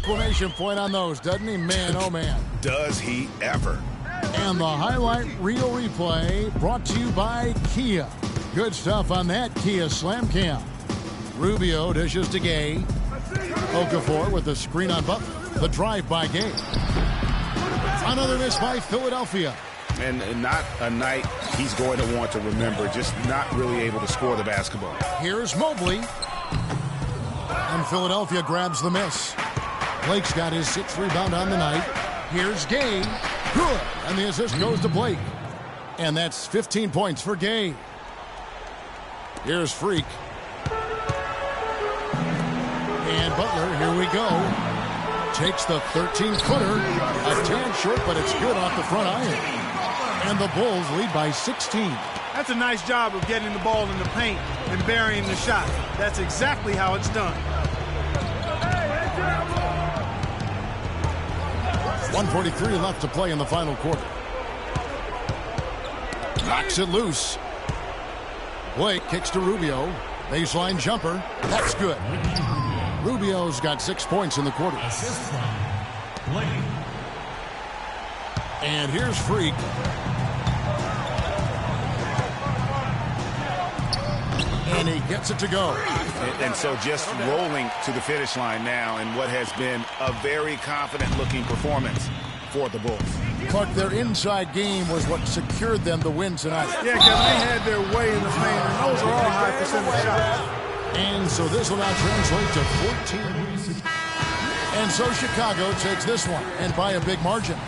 exclamation point on those, doesn't he? Man, oh man. Does he ever? And the highlight reel replay brought to you by Kia. Good stuff on that Kia Slam Cam. Rubio dishes to Gay. Okafor with the screen on Butler. The drive by Gay. Another miss by Philadelphia. And not a night he's going to want to remember, just not really able to score the basketball. Here's Mobley. And Philadelphia grabs the miss. Blake's got his 6th rebound on the night. Here's Gay. Good. And the assist goes to Blake. And that's 15 points for Gay. Here's Freak. And Butler, here we go. Takes the 13-footer. A tad short, but it's good off the front iron. And the Bulls lead by 16. That's a nice job of getting the ball in the paint and burying the shot. That's exactly how it's done. 1:43 left to play in the final quarter. Knocks it loose. Blake kicks to Rubio. Baseline jumper. That's good. Rubio's got 6 points in the quarter. And here's Freak. And he gets it to go. And so just rolling to the finish line now in what has been a very confident-looking performance for the Bulls. Clark, their inside game was what secured them the win tonight. Yeah, Kevin, they had their way in the paint, and those are all high percentage shots. And so this will now translate to 14. And so Chicago takes this one, and by a big margin.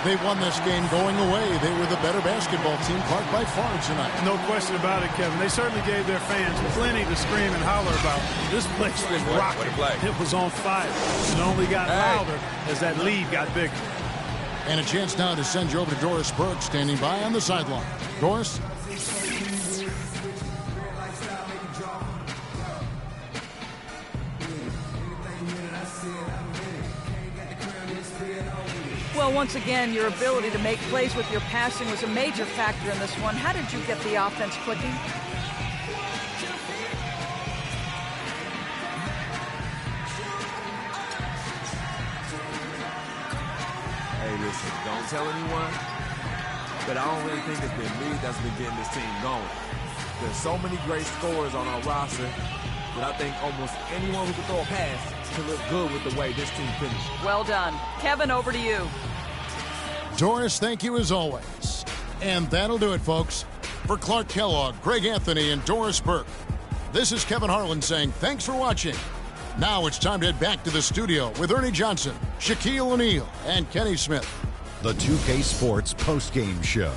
They won this game going away. They were the better basketball team, Clark, by far tonight. No question about it, Kevin. They certainly gave their fans plenty to scream and holler about. This place was rocking. It was on fire. It only got louder as that lead got bigger. And a chance now to send you over to Doris Burke, standing by on the sideline. Doris? Well, once again, your ability to make plays with your passing was a major factor in this one. How did you get the offense clicking? Hey, listen, don't tell anyone, but I don't really think it's been me that's been getting this team going. There's so many great scorers on our roster that I think almost anyone who can throw a pass can look good with the way this team finished. Well done. Kevin, over to you. Doris, thank you as always. And that'll do it, folks. For Clark Kellogg, Greg Anthony, and Doris Burke, this is Kevin Harlan saying thanks for watching. Now it's time to head back to the studio with Ernie Johnson, Shaquille O'Neal, and Kenny Smith. The 2K Sports postgame show.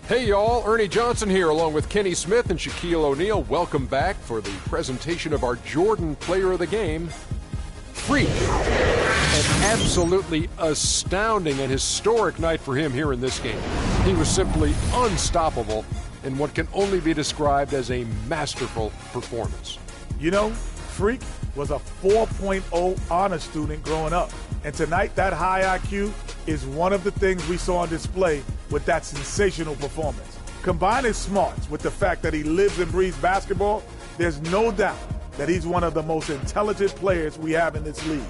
Hey y'all, Ernie Johnson here along with Kenny Smith and Shaquille O'Neal. Welcome back for the presentation of our Jordan Player of the Game, Freak. An absolutely astounding and historic night for him here in this game. He was simply unstoppable in what can only be described as a masterful performance. You know, Freak was a 4.0 honor student growing up. And tonight, that high IQ is one of the things we saw on display with that sensational performance. Combine his smarts with the fact that he lives and breathes basketball, there's no doubt that he's one of the most intelligent players we have in this league.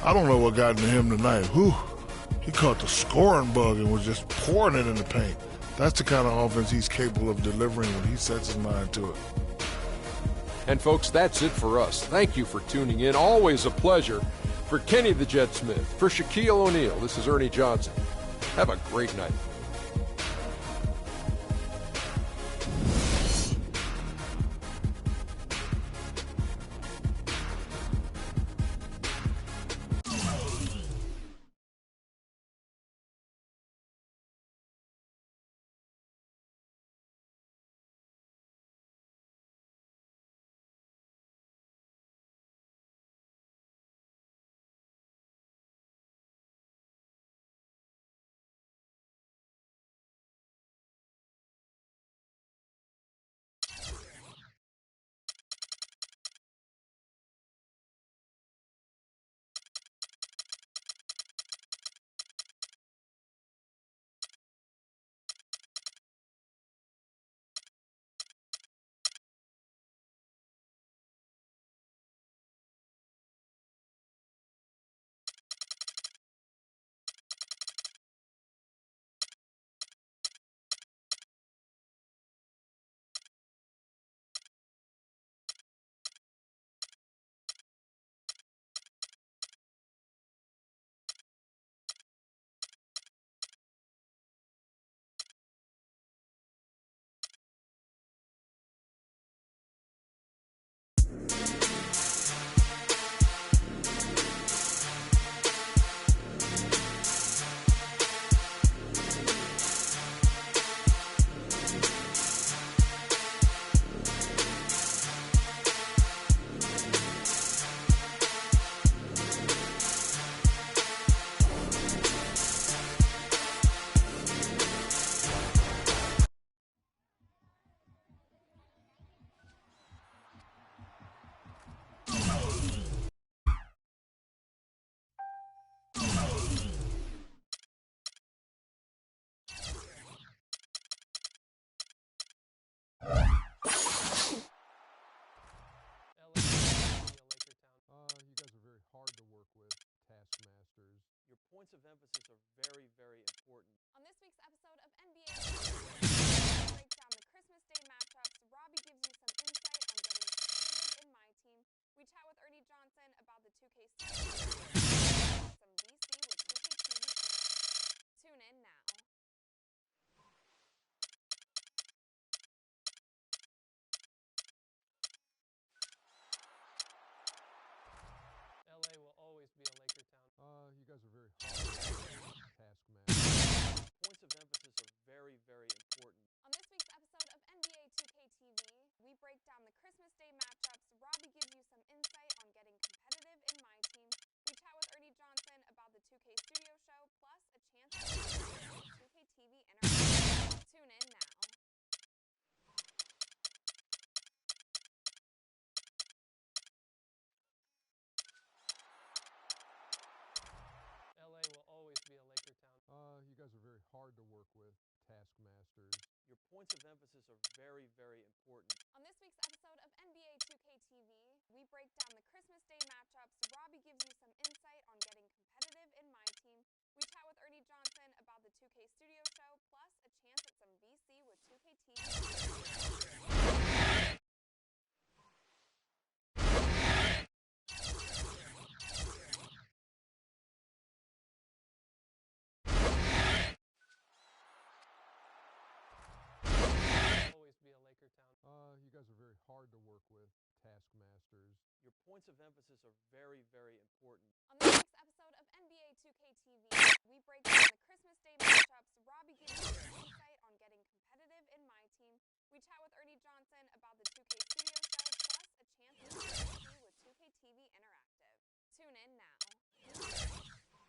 I don't know what got into him tonight. Whew. He caught the scoring bug and was just pouring it in the paint. That's the kind of offense he's capable of delivering when he sets his mind to it. And folks, that's it for us. Thank you for tuning in. Always a pleasure. For Kenny the Jet Smith, for Shaquille O'Neal, this is Ernie Johnson. Have a great night. points of emphasis are very, very important. On this week's episode of NBA, we break down the Christmas Day matchups. Robbie gives you some insight on getting competitive in my team. We chat with Ernie Johnson about the 2K studio, some VC with 2K TV. Tune in now. LA will always be a Laker town. You guys are very hard taskmaster. Points of emphasis are very, very important. On this week's episode of NBA 2K TV, we break down the Christmas Day matchups. Robbie gives you some insight on getting competitive in my team. We chat with Ernie Johnson about the 2K studio show, plus a chance to with 2K TV Interactive. Tune in now. LA will always be a Laker town. You guys are very hard to work with, taskmasters. Your points of emphasis are very, very important. On this week's episode of NBA 2K TV, we break down the Christmas Day matchups. Robbie gives you some insight on getting competitive in my team. We chat with Ernie Johnson about the 2K studio show, plus a chance at some VC with 2K TV. Always be a Laker town. You guys are very hard to work with, taskmasters. Your points of emphasis are very, very important. On this week's episode of NBA 2K TV, we break down the Christmas Day matchups. Robbie gives you some insight on getting competitive in my team. We chat with Ernie Johnson about the 2K studio show, plus a chance to see with 2K TV Interactive. Tune in now. Laker town.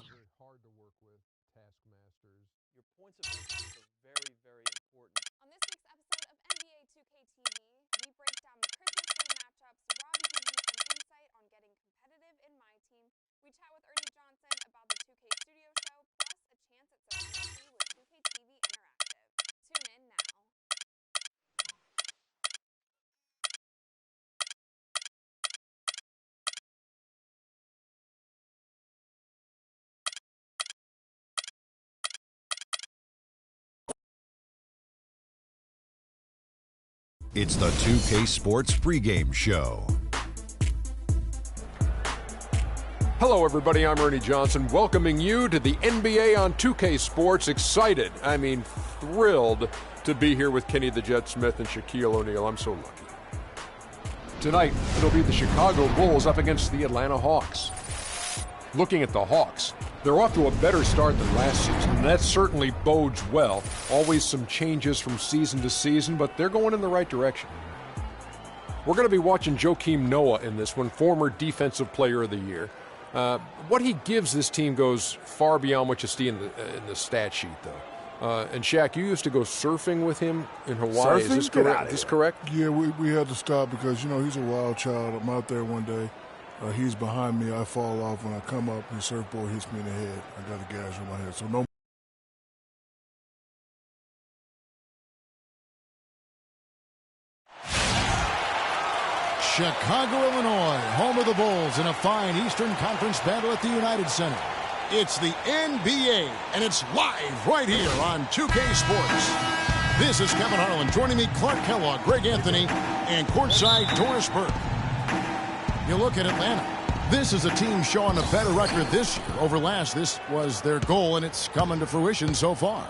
Very hard to work with, taskmasters. Your points of emphasis are very, very important. On this week's episode of NBA 2K TV, we break down the Christmas Day matchups. Robbie gives you some insight on getting competitive in my team. We chat with Ernie Johnson about the 2K studio show, plus a chance at some VC with 2K TV Interactive. Tune in now. It's the 2K Sports pregame show. Hello, everybody. I'm Ernie Johnson, welcoming you to the NBA on 2K Sports. Excited, I mean thrilled, to be here with Kenny the Jet Smith and Shaquille O'Neal. I'm so lucky. Tonight, it'll be the Chicago Bulls up against the Atlanta Hawks. Looking at the Hawks, they're off to a better start than last season, and that certainly bodes well. Always some changes from season to season, but they're going in the right direction. We're going to be watching Joakim Noah in this one, former Defensive Player of the Year. What he gives this team goes far beyond what you see in the stat sheet, though. And Shaq, you used to go surfing with him in Hawaii. Surfing? Is this correct? Is this correct? Yeah, we had to stop because, you know, he's a wild child. I'm out there one day. He's behind me. I fall off. When I come up, his surfboard hits me in the head. I got a gash on my head. So no. Chicago, Illinois, home of the Bulls in a fine Eastern Conference battle at the United Center. It's the NBA, and it's live right here on 2K Sports. This is Kevin Harlan. Joining me, Clark Kellogg, Greg Anthony, and courtside Doris Burke. You look at Atlanta. This is a team showing a better record this year over last. This was their goal, and it's coming to fruition so far.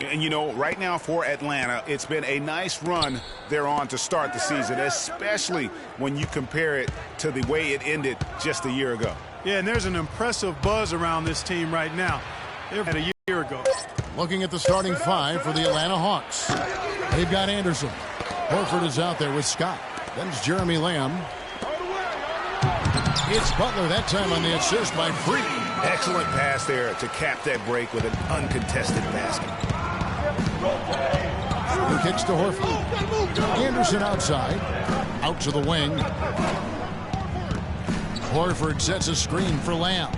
And, you know, right now for Atlanta, it's been a nice run they're on to start the season, especially when you compare it to the way it ended just a year ago. Yeah, and there's an impressive buzz around this team right now. They've had a year ago. Looking at the starting five for the Atlanta Hawks. They've got Anderson. Horford is out there with Scott. Then it's Jeremy Lamb. It's Butler that time on the assist by Freak. Excellent pass there to cap that break with an uncontested basket. Who kicks to Horford. Anderson outside. Out to the wing. Horford sets a screen for Lamb.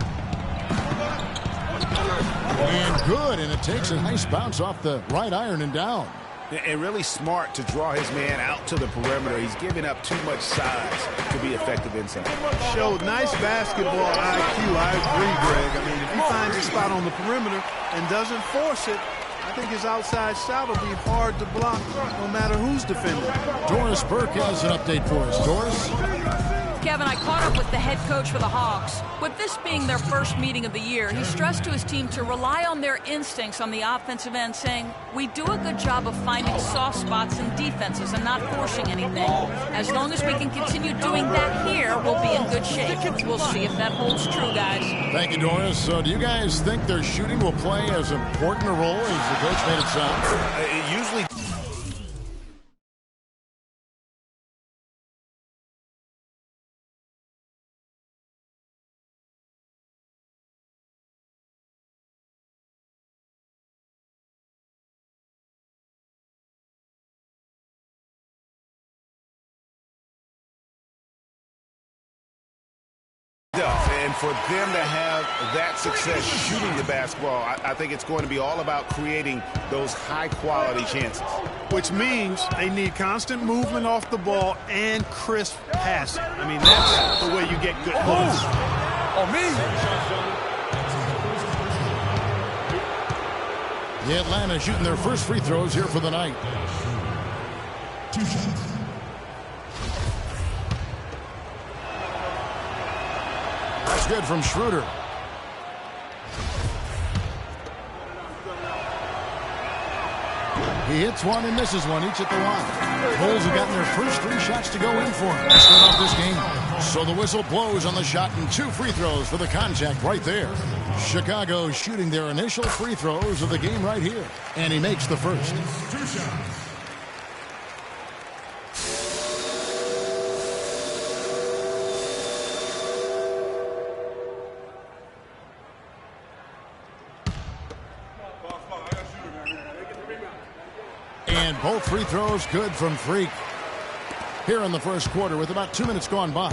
And good, and it takes a nice bounce off the right iron and down. And really smart to draw his man out to the perimeter. He's giving up too much size to be effective inside. Showed nice basketball IQ. I agree, Greg. I mean, if he finds a spot on the perimeter and doesn't force it, I think his outside shot will be hard to block no matter who's defending. Doris Burke has an update for us. Doris? Kevin, I caught up with the head coach for the Hawks. With this being their first meeting of the year, he stressed to his team to rely on their instincts on the offensive end, saying, "We do a good job of finding soft spots in defenses and not forcing anything. As long as we can continue doing that here, we'll be in good shape." We'll see if that holds true, guys. Thank you, Doris. So do you guys think their shooting will play as important a role as the coach made it sound? It usually... And for them to have that success shooting the basketball, I think it's going to be all about creating those high-quality chances. Which means they need constant movement off the ball and crisp passing. I mean, that's the way you get good moves. Oh, me! The Atlanta shooting their first free throws here for the night. That's good from Schroeder. He hits one and misses one, each at the line. Bulls have gotten their first three shots to go in for him to start off this game. So the whistle blows on the shot and two free throws for the contact right there. Chicago shooting their initial free throws of the game right here. And he makes the first. And both free throws good from Freak. Here in the first quarter with about 2 minutes gone by.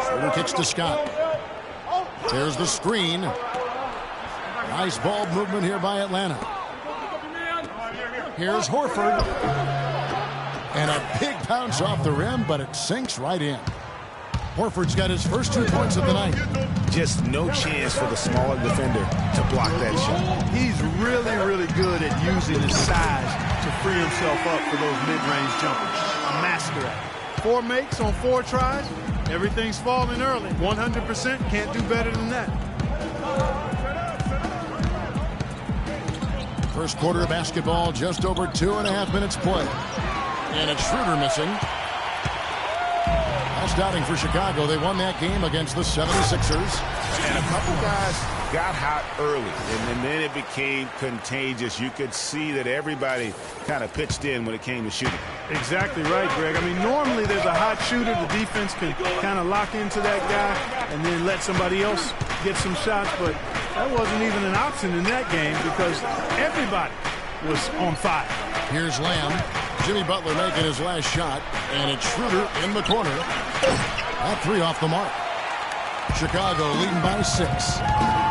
Schroeder kicks to Scott. There's the screen. Nice ball movement here by Atlanta. Here's Horford. And a big bounce off the rim, but it sinks right in. Horford's got his first 2 points of the night. Just no chance for the smaller defender to block that shot. He's really, really good at using his size to free himself up for those mid-range jumpers. A master at it. 4 makes on 4 tries. Everything's falling early. 100% can't do better than that. First quarter of basketball, just over 2.5 minutes played. And it's Schroeder missing. Last outing for Chicago. They won that game against the 76ers. And a couple guys got hot early, and then it became contagious. You could see that everybody kind of pitched in when it came to shooting. Exactly right, Greg. I mean, normally there's a hot shooter. The defense can kind of lock into that guy and then let somebody else get some shots, but that wasn't even an option in that game because everybody was on fire. Here's Lamb. Jimmy Butler making his last shot, and it's Schroeder in the corner. That 3 off the mark. Chicago leading by 6.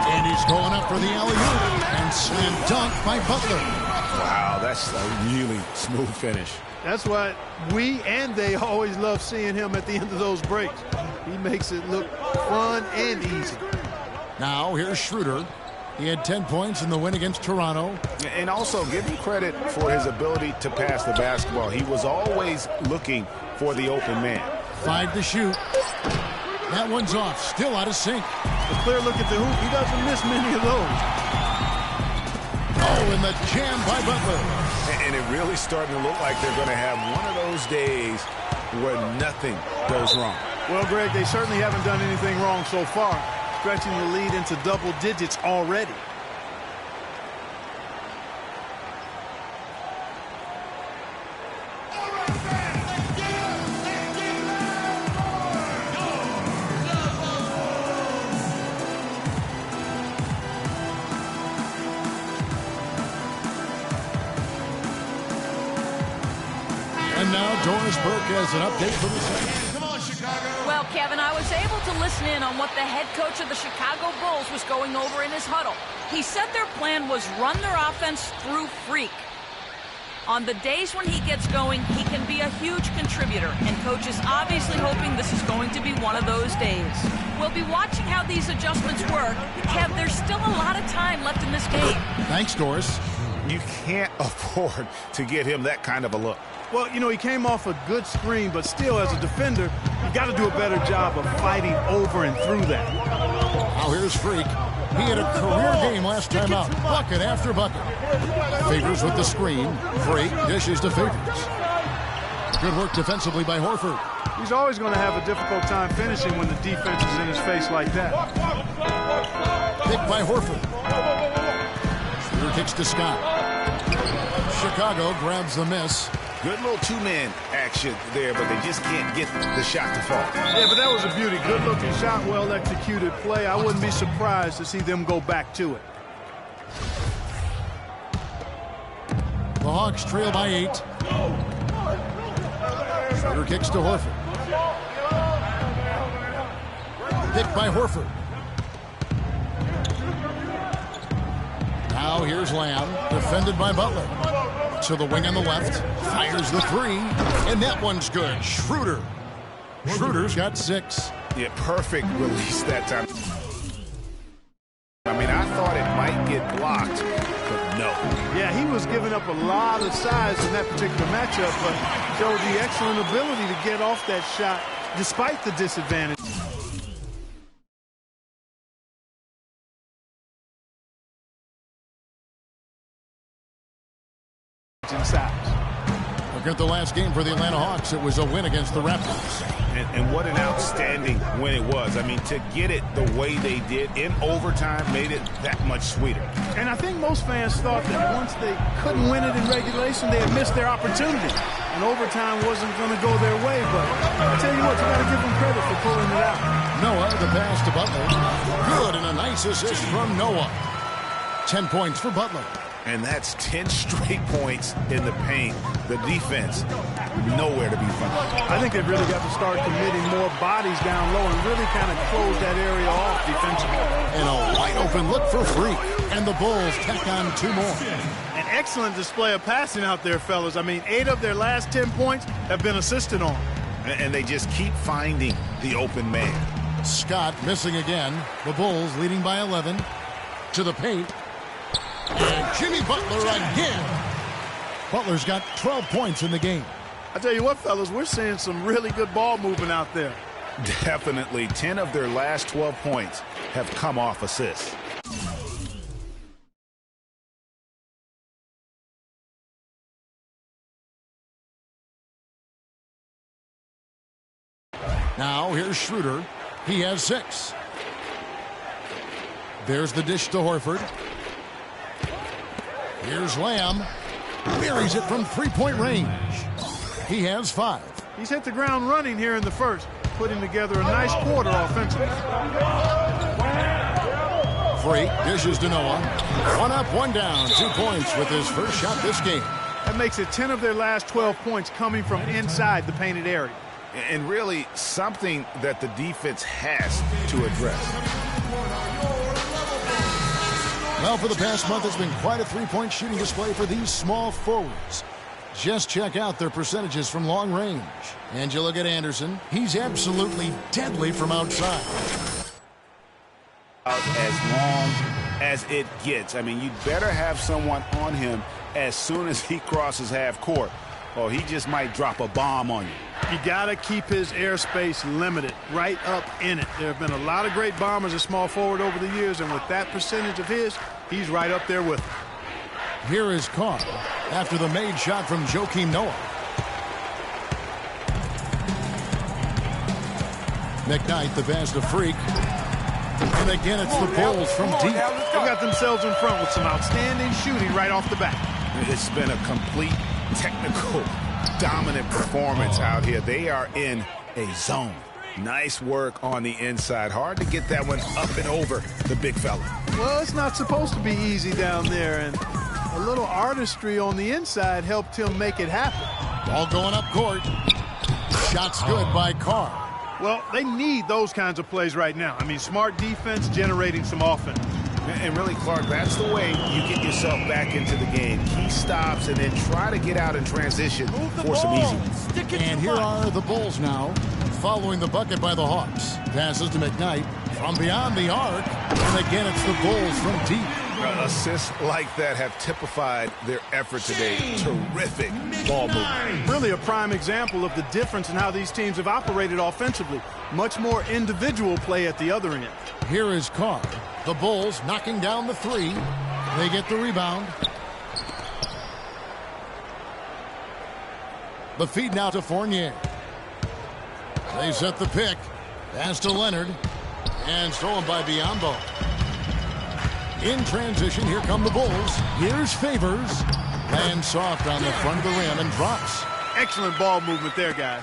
And he's going up for the alley-oop. And slam dunk by Butler. Wow, that's a really smooth finish. That's why we and they always love seeing him at the end of those breaks. He makes it look fun and easy. Now here's Schroeder. He had 10 points in the win against Toronto. And also give him credit for his ability to pass the basketball. He was always looking for the open man. 5 to shoot. That one's off. Still out of sync. A clear look at the hoop. He doesn't miss many of those. Oh, and the jam by Butler. And it really starting to look like they're going to have one of those days where nothing goes wrong. Well, Greg, they certainly haven't done anything wrong so far. Stretching the lead into double digits already. And now Doris Burke has an update for the second. Come on, Chicago. Well, Kevin, I was able to listen in on what the head coach of the Chicago Bulls was going over in his huddle. He said their plan was run their offense through Freak. On the days when he gets going, he can be a huge contributor, and Coach is obviously hoping this is going to be one of those days. We'll be watching how these adjustments work. Kev, there's still a lot of time left in this game. Thanks, Doris. You can't afford to get him that kind of a look. Well, you know, he came off a good screen, but still, as a defender, you got to do a better job of fighting over and through that. Now here's Freak. He had a career game last time out. Bucket after bucket. Favors with the screen. Freak dishes to Favors. Good work defensively by Horford. He's always going to have a difficult time finishing when the defense is in his face like that. Pick by Horford. Schroeder kicks to Scott. Chicago grabs the miss. Good little two-man action there, but they just can't get the shot to fall. Yeah, but that was a beauty. Good-looking shot, well-executed play. I wouldn't be surprised to see them go back to it. The Hawks trail by 8. Schroeder kicks to Horford. Pick by Horford. Now here's Lamb, defended by Butler. To the wing on the left, fires the 3, and that one's good. Schroeder. Schroeder's got 6. Yeah, perfect release that time. I mean, I thought it might get blocked, but no. Yeah, he was giving up a lot of size in that particular matchup, but showed the excellent ability to get off that shot despite the disadvantage. Look at the last game for the Atlanta Hawks. It was a win against the Raptors. And what an outstanding win it was. I mean, to get it the way they did in overtime made it that much sweeter. And I think most fans thought that once they couldn't win it in regulation, they had missed their opportunity. And overtime wasn't going to go their way. But I tell you what, you got to give them credit for pulling it out. Noah, the pass to Butler. Good, and a nice assist from Noah. 10 points for Butler. And that's 10 straight points in the paint. The defense, nowhere to be found. I think they've really got to start committing more bodies down low and really kind of close that area off defensively. And a wide open look for Freak. And the Bulls tack on 2 more. An excellent display of passing out there, fellas. I mean, 8 of their last 10 points have been assisted on. And they just keep finding the open man. Scott missing again. The Bulls leading by 11. To the paint. And Jimmy Butler again. Butler's got 12 points in the game. I tell you what, fellas, we're seeing some really good ball movement out there. Definitely. 10 of their last 12 points have come off assists. Now here's Schroeder. He has 6. There's the dish to Horford. Here's Lamb. Buries it from three-point range. He has 5. He's hit the ground running here in the first, putting together a nice quarter offensively. Freak dishes to Noah. 1 up, 1 down. 2 points with his first shot this game. That makes it 10 of their last 12 points coming from inside the painted area. And really something that the defense has to address. Well, for the past month, it's been quite a three-point shooting display for these small forwards. Just check out their percentages from long range. And you look at Anderson. He's absolutely deadly from outside. As long as it gets. I mean, you'd better have someone on him as soon as he crosses half court, or he just might drop a bomb on you. You got to keep his airspace limited, right up in it. There have been a lot of great bombers at small forward over the years, and with that percentage of his, he's right up there with them. Here is Carr after the made shot from Joakim Noah. McKnight, the pass to Freak. And again, it's the Bulls from deep. They got themselves in front with some outstanding shooting right off the bat. It's been a complete technical dominant performance out here. They are in a zone. Nice work on the inside. Hard to get that one up and over the big fella. Well, it's not supposed to be easy down there, and a little artistry on the inside helped him make it happen. Ball going up court. Shots good by Carr. Well, they need those kinds of plays right now. I mean, smart defense generating some offense. And really, Clark, that's the way you get yourself back into the game. Key stops and then try to get out in transition for some easy ones. And here are the Bulls now, following the bucket by the Hawks. Passes to McKnight from beyond the arc. And again, it's the Bulls from deep. Assists like that have typified their effort today. Terrific ball movement. Really a prime example of the difference in how these teams have operated offensively. Much more individual play at the other end. Here is Carr. The Bulls knocking down the 3. They get the rebound. The feed now to Fournier. They set the pick. Pass to Leonard. And stolen by Biyombo. In transition, here come the Bulls. Here's Favors. Lands soft on the front of the rim and drops. Excellent ball movement there, guys.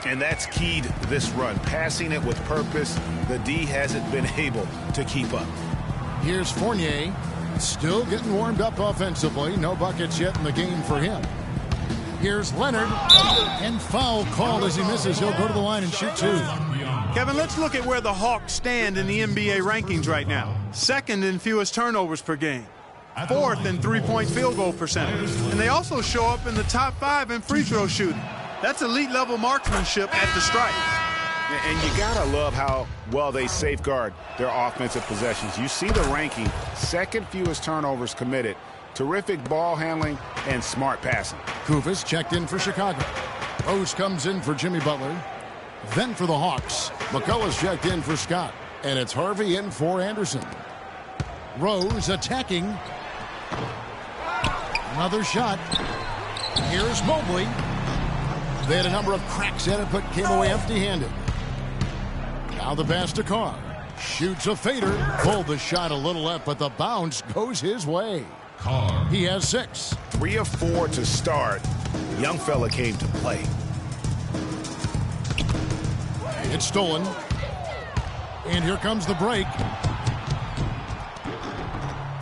And that's keyed this run. Passing it with purpose. The D hasn't been able to keep up. Here's Fournier. Still getting warmed up offensively. No buckets yet in the game for him. Here's Leonard. And foul called as he misses. He'll go to the line and shoot 2. Kevin, let's look at where the Hawks stand in the NBA rankings right now. Second in fewest turnovers per game. Fourth in three-point field goal percentage. And they also show up in the top 5 in free throw shooting. That's elite-level marksmanship at the stripe. And you got to love how well they safeguard their offensive possessions. You see the ranking, second fewest turnovers committed. Terrific ball handling and smart passing. Kufis checked in for Chicago. Rose comes in for Jimmy Butler. Then for the Hawks, McCullough's checked in for Scott. And it's Harvey in for Anderson. Rose attacking. Another shot. Here's Mobley. They had a number of cracks at it, but came away empty-handed. Now the pass to Carr. Shoots a fader. Pulled the shot a little left, but the bounce goes his way. Carr. He has 6. 3 of 4 to start. Young fella came to play. It's stolen. And here comes the break.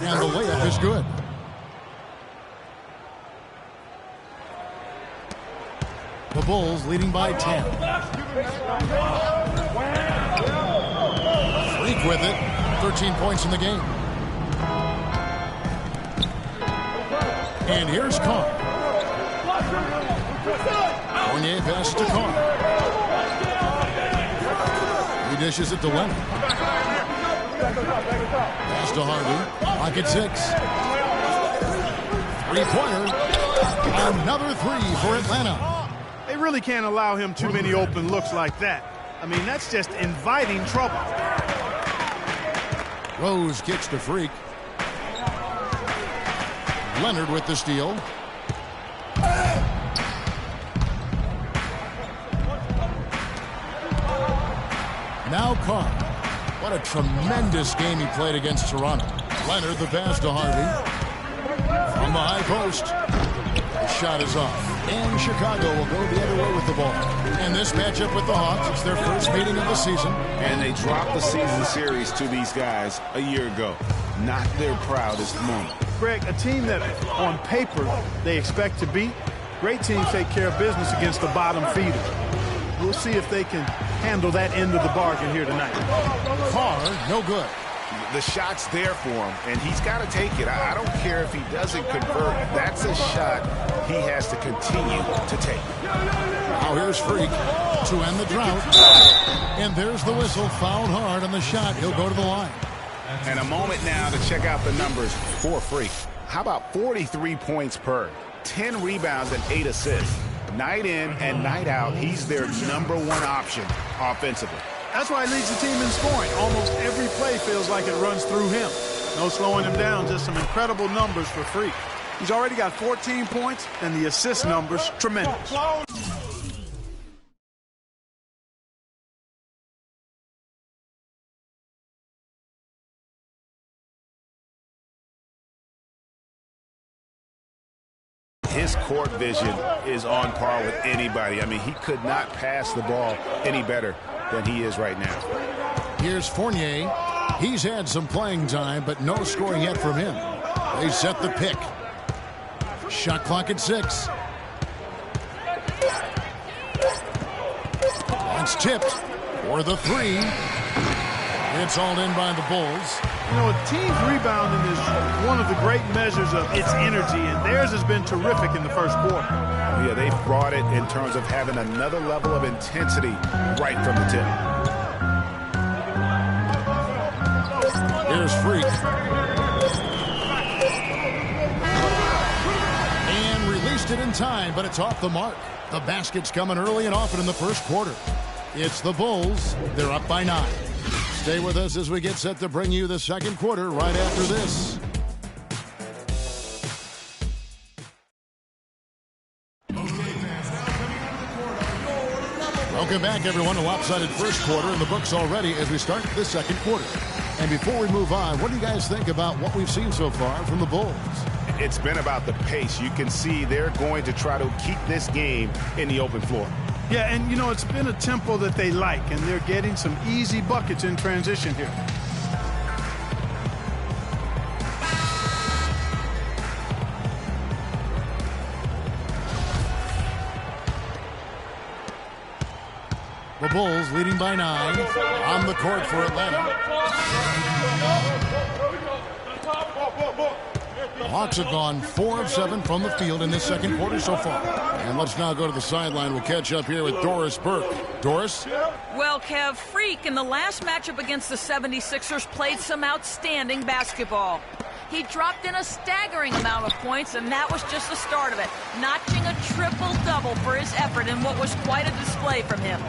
And the layup is good. The Bulls leading by 10. Freak with it. 13 points in the game. And here's Carr. Fournier passes to Carr. He dishes it to Leonard. Pass to Harvey. Pocket 6. Three-pointer. Another 3 for Atlanta. They really can't allow him too many open looks like that. I mean, that's just inviting trouble. Rose kicks to Freak. Leonard with the steal. Now Carr. What a tremendous game he played against Toronto. Leonard the pass to Harvey. From the high post. The shot is off. And Chicago will go the other way with the ball. And this matchup with the Hawks, it's their first meeting of the season. And they dropped the season series to these guys a year ago. Not their proudest moment. Greg, a team that on paper they expect to beat, great teams take care of business against the bottom feeder. We'll see if they can handle that end of the bargain here tonight. Carr, no good. The shot's there for him, and he's got to take it. I don't care if he doesn't convert. That's a shot he has to continue to take. Now here's Freak to end the drought. And there's the whistle. Fouled hard on the shot. He'll go to the line. And a moment now to check out the numbers for Freak. How about 43 points per, 10 rebounds and 8 assists. Night in and night out, he's their #1 option offensively. That's why he leads the team in scoring. Almost every play feels like it runs through him. No slowing him down, just some incredible numbers for Freak. He's already got 14 points, and the assist numbers, tremendous. His court vision is on par with anybody. I mean, he could not pass the ball any better than he is right now. Here's Fournier. He's had some playing time, but no scoring yet from him. They set the pick. Shot clock at 6. It's tipped for the 3. It's all in by the Bulls. You know, a team's rebounding is one of the great measures of its energy, and theirs has been terrific in the first quarter. Yeah, they've brought it in terms of having another level of intensity right from the tip. Here's Freak. And released it in time, but it's off the mark. The basket's coming early and often in the first quarter. It's the Bulls. They're up by 9. Stay with us as we get set to bring you the second quarter right after this. Welcome back, everyone. A lopsided first quarter in the books already as we start the second quarter. And before we move on, what do you guys think about what we've seen so far from the Bulls? It's been about the pace. You can see they're going to try to keep this game in the open floor. Yeah, and you know, it's been a tempo that they like, and they're getting some easy buckets in transition here. The Bulls leading by 9 on the court for Atlanta. The Hawks have gone 4 of 7 from the field in this second quarter so far. And let's now go to the sideline. We'll catch up here with Doris Burke. Doris? Well, Kev, Freak in the last matchup against the 76ers played some outstanding basketball. He dropped in a staggering amount of points, and that was just the start of it, notching a triple-double for his effort in what was quite a display from him.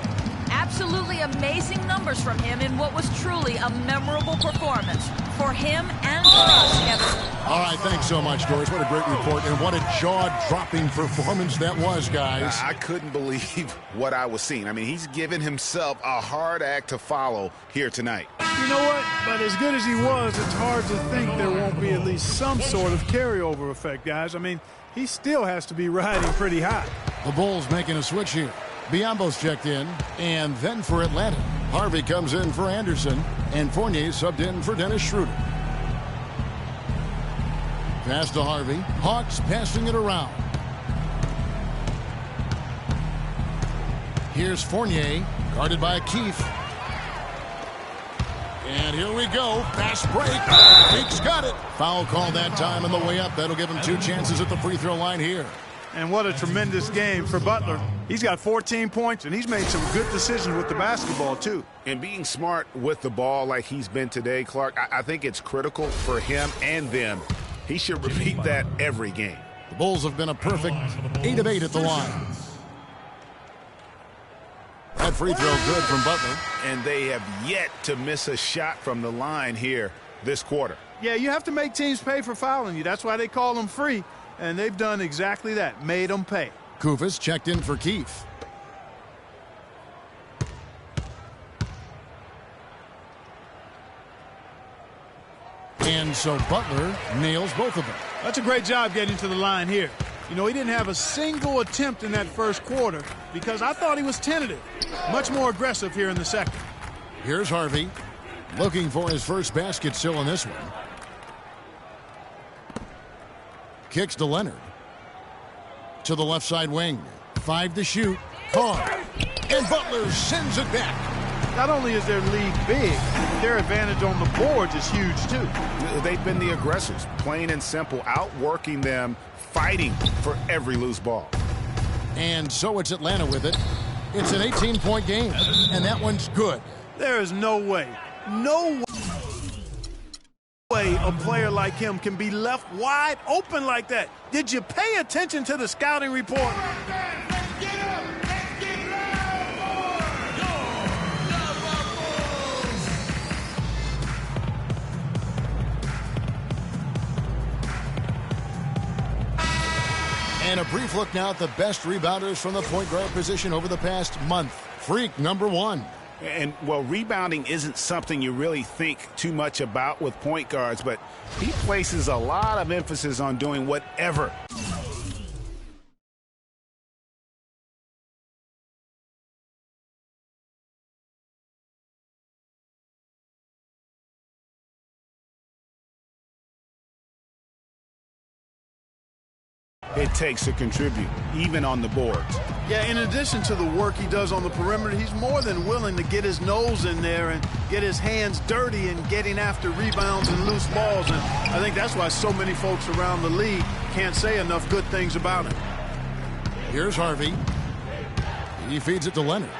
Absolutely amazing numbers from him in what was truly a memorable performance for him and for us, Kevin. All right, thanks so much, Doris. What a great report, and what a jaw-dropping performance that was, guys. I couldn't believe what I was seeing. I mean, he's given himself a hard act to follow here tonight. You know what? But as good as he was, it's hard to think there won't be at least some sort of carryover effect, guys. I mean, he still has to be riding pretty high. The Bulls making a switch here. Biombo's checked in, and then for Atlanta, Harvey comes in for Anderson, and Fournier subbed in for Dennis Schroeder. Pass to Harvey. Hawks passing it around. Here's Fournier, guarded by Keith. And here we go. Fast break. Keith's got it. Foul call that time on the way up. That'll give him 2 chances at the free throw line here. And what a tremendous game for Butler. He's got 14 points, and he's made some good decisions with the basketball, too. And being smart with the ball like he's been today, Clark, I think it's critical for him and them. He should repeat that every game. The Bulls have been a perfect 8 of 8 at the line. That free throw good from Butler. And they have yet to miss a shot from the line here this quarter. Yeah, you have to make teams pay for fouling you. That's why they call them free. And they've done exactly that, made them pay. Kufis checked in for Keith. And so Butler nails both of them. That's a great job getting to the line here. You know, he didn't have a single attempt in that first quarter because I thought he was tentative. Much more aggressive here in the second. Here's Harvey looking for his first basket still in this one. Kicks to Leonard. To the left side wing. 5 to shoot. Carr. And Butler sends it back. Not only is their lead big, their advantage on the boards is huge too. They've been the aggressors, plain and simple, outworking them, fighting for every loose ball. And so it's Atlanta with it. It's an 18-point game, and that one's good. There is no way a player like him can be left wide open like that. Did you pay attention to the scouting report? And a brief look now at the best rebounders from the point guard position over the past month. Freak, number 1. And, well, rebounding isn't something you really think too much about with point guards, but he places a lot of emphasis on doing whatever it takes to contribute, even on the boards. Yeah, in addition to the work he does on the perimeter, he's more than willing to get his nose in there and get his hands dirty and getting after rebounds and loose balls. And I think that's why so many folks around the league can't say enough good things about him. Here's Harvey. He feeds it to Leonard.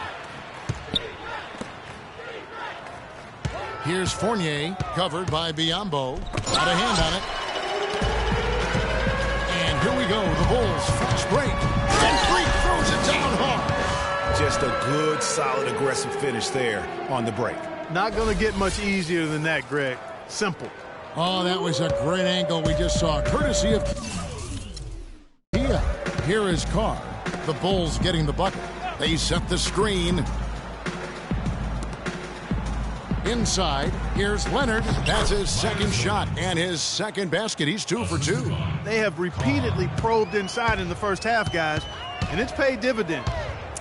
Here's Fournier, covered by Biyombo. Got a hand on it. Here we go, the Bulls fast break, and Freak throws it down hard. Just a good, solid, aggressive finish there on the break. Not going to get much easier than that, Greg. Simple. Oh, that was a great angle we just saw, courtesy of Kia. Here is Carr. The Bulls getting the bucket. They set the screen. Inside, here's Leonard. That's his second shot and his second basket. He's 2 for 2. They have repeatedly probed inside in the first half, guys, and it's paid dividends.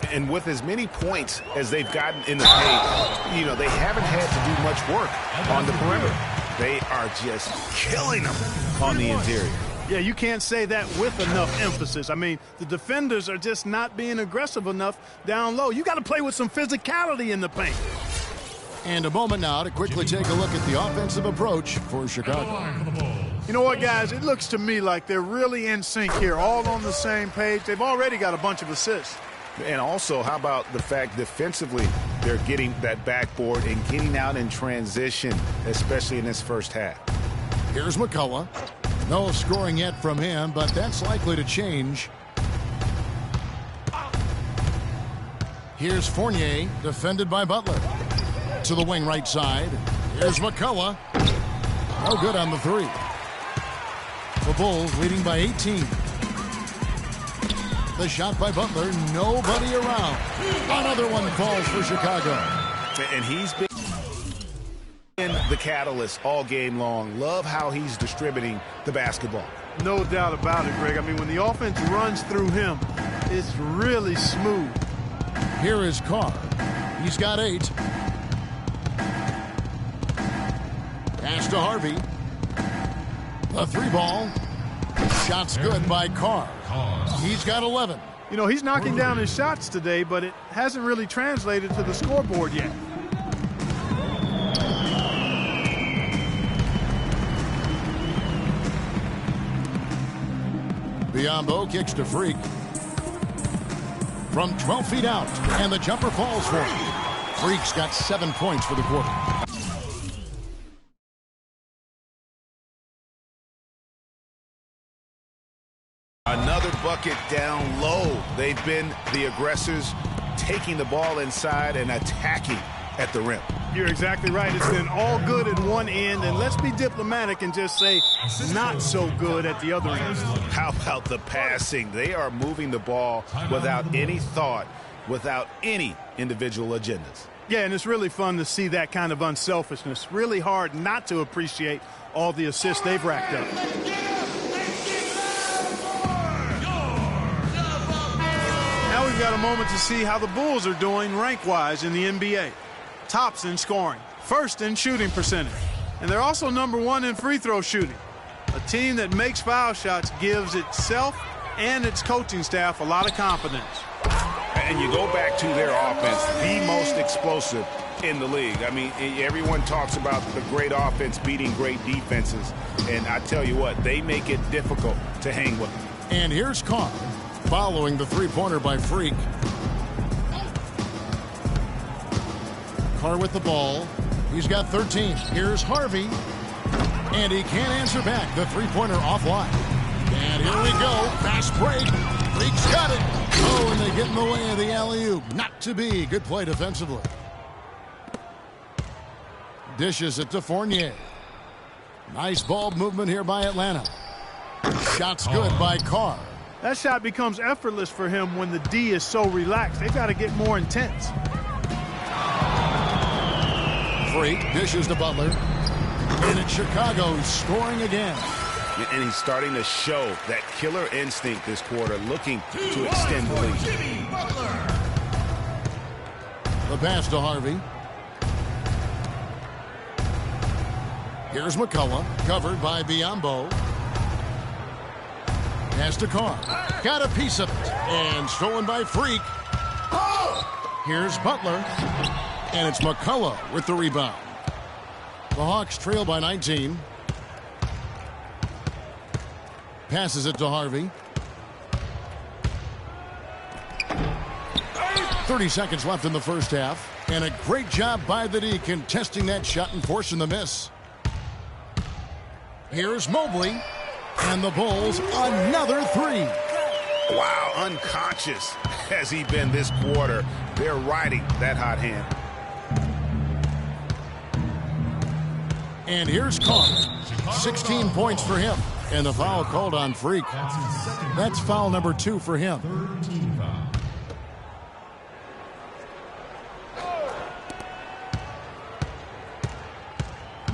And with as many points as they've gotten in the paint, you know, they haven't had to do much work on the perimeter. They are just killing them on the interior. Yeah, you can't say that with enough emphasis. I mean, the defenders are just not being aggressive enough down low. You got to play with some physicality in the paint. And a moment now to quickly take a look at the offensive approach for Chicago. You know what, guys? It looks to me like they're really in sync here, all on the same page. They've already got a bunch of assists. And also, how about the fact defensively they're getting that backboard and getting out in transition, especially in this first half. Here's McCullough. No scoring yet from him, but that's likely to change. Here's Fournier, defended by Butler. To the wing right side. Here's McCullough. No good on the 3. The Bulls leading by 18. The shot by Butler. Nobody around. Another one falls for Chicago. And he's been the catalyst all game long. Love how he's distributing the basketball. No doubt about it, Greg. I mean, when the offense runs through him, it's really smooth. Here is Carr. He's got 8. Pass to Harvey. The 3 ball. Shot's good by Carr. He's got 11. You know, he's knocking down his shots today, but it hasn't really translated to the scoreboard yet. Biyombo kicks to Freak. From 12 feet out, and the jumper falls for him. Freak's got 7 points for the quarter. Another bucket down low. They've been the aggressors, taking the ball inside and attacking at the rim. You're exactly right. It's been all good at one end, and let's be diplomatic and just say not so good at the other end. How about the passing? They are moving the ball without any thought, without any individual agendas. Yeah, and it's really fun to see that kind of unselfishness. Really hard not to appreciate all the assists they've racked up. Now we've got a moment to see how the Bulls are doing rank-wise in the NBA. Tops in scoring, first in shooting percentage, and they're also number one in free throw shooting. A team that makes foul shots gives itself and its coaching staff a lot of confidence. And you go back to their offense, the most explosive in the league. I mean, everyone talks about the great offense beating great defenses, and I tell you what, they make it difficult to hang with them. And here's Carr following the three-pointer by Freak. Carr with the ball. He's got 13. Here's Harvey. And he can't answer back. The three-pointer offline. And here we go. Fast break. Freak's got it. Oh, and they get in the way of the alley-oop. Not to be. Good play defensively. Dishes it to Fournier. Nice ball movement here by Atlanta. Shot's good by Carr. That shot becomes effortless for him when the D is so relaxed. They've got to get more intense. Freak dishes to Butler. And it's Chicago scoring again. And he's starting to show that killer instinct this quarter, looking to extend the lead. The pass to Harvey. Here's McCullough, covered by Biyombo. Pass to Carr. Got a piece of it. And stolen by Freak. Here's Butler. And it's McCullough with the rebound. The Hawks trail by 19. Passes it to Harvey. 30 seconds left in the first half. And a great job by the D contesting that shot and forcing the miss. Here's Mobley. And the Bulls another three. Wow, unconscious has he been this quarter. They're riding that hot hand. And here's Carr. 16 points for him. And the foul called on Freak. That's foul number 2 for him.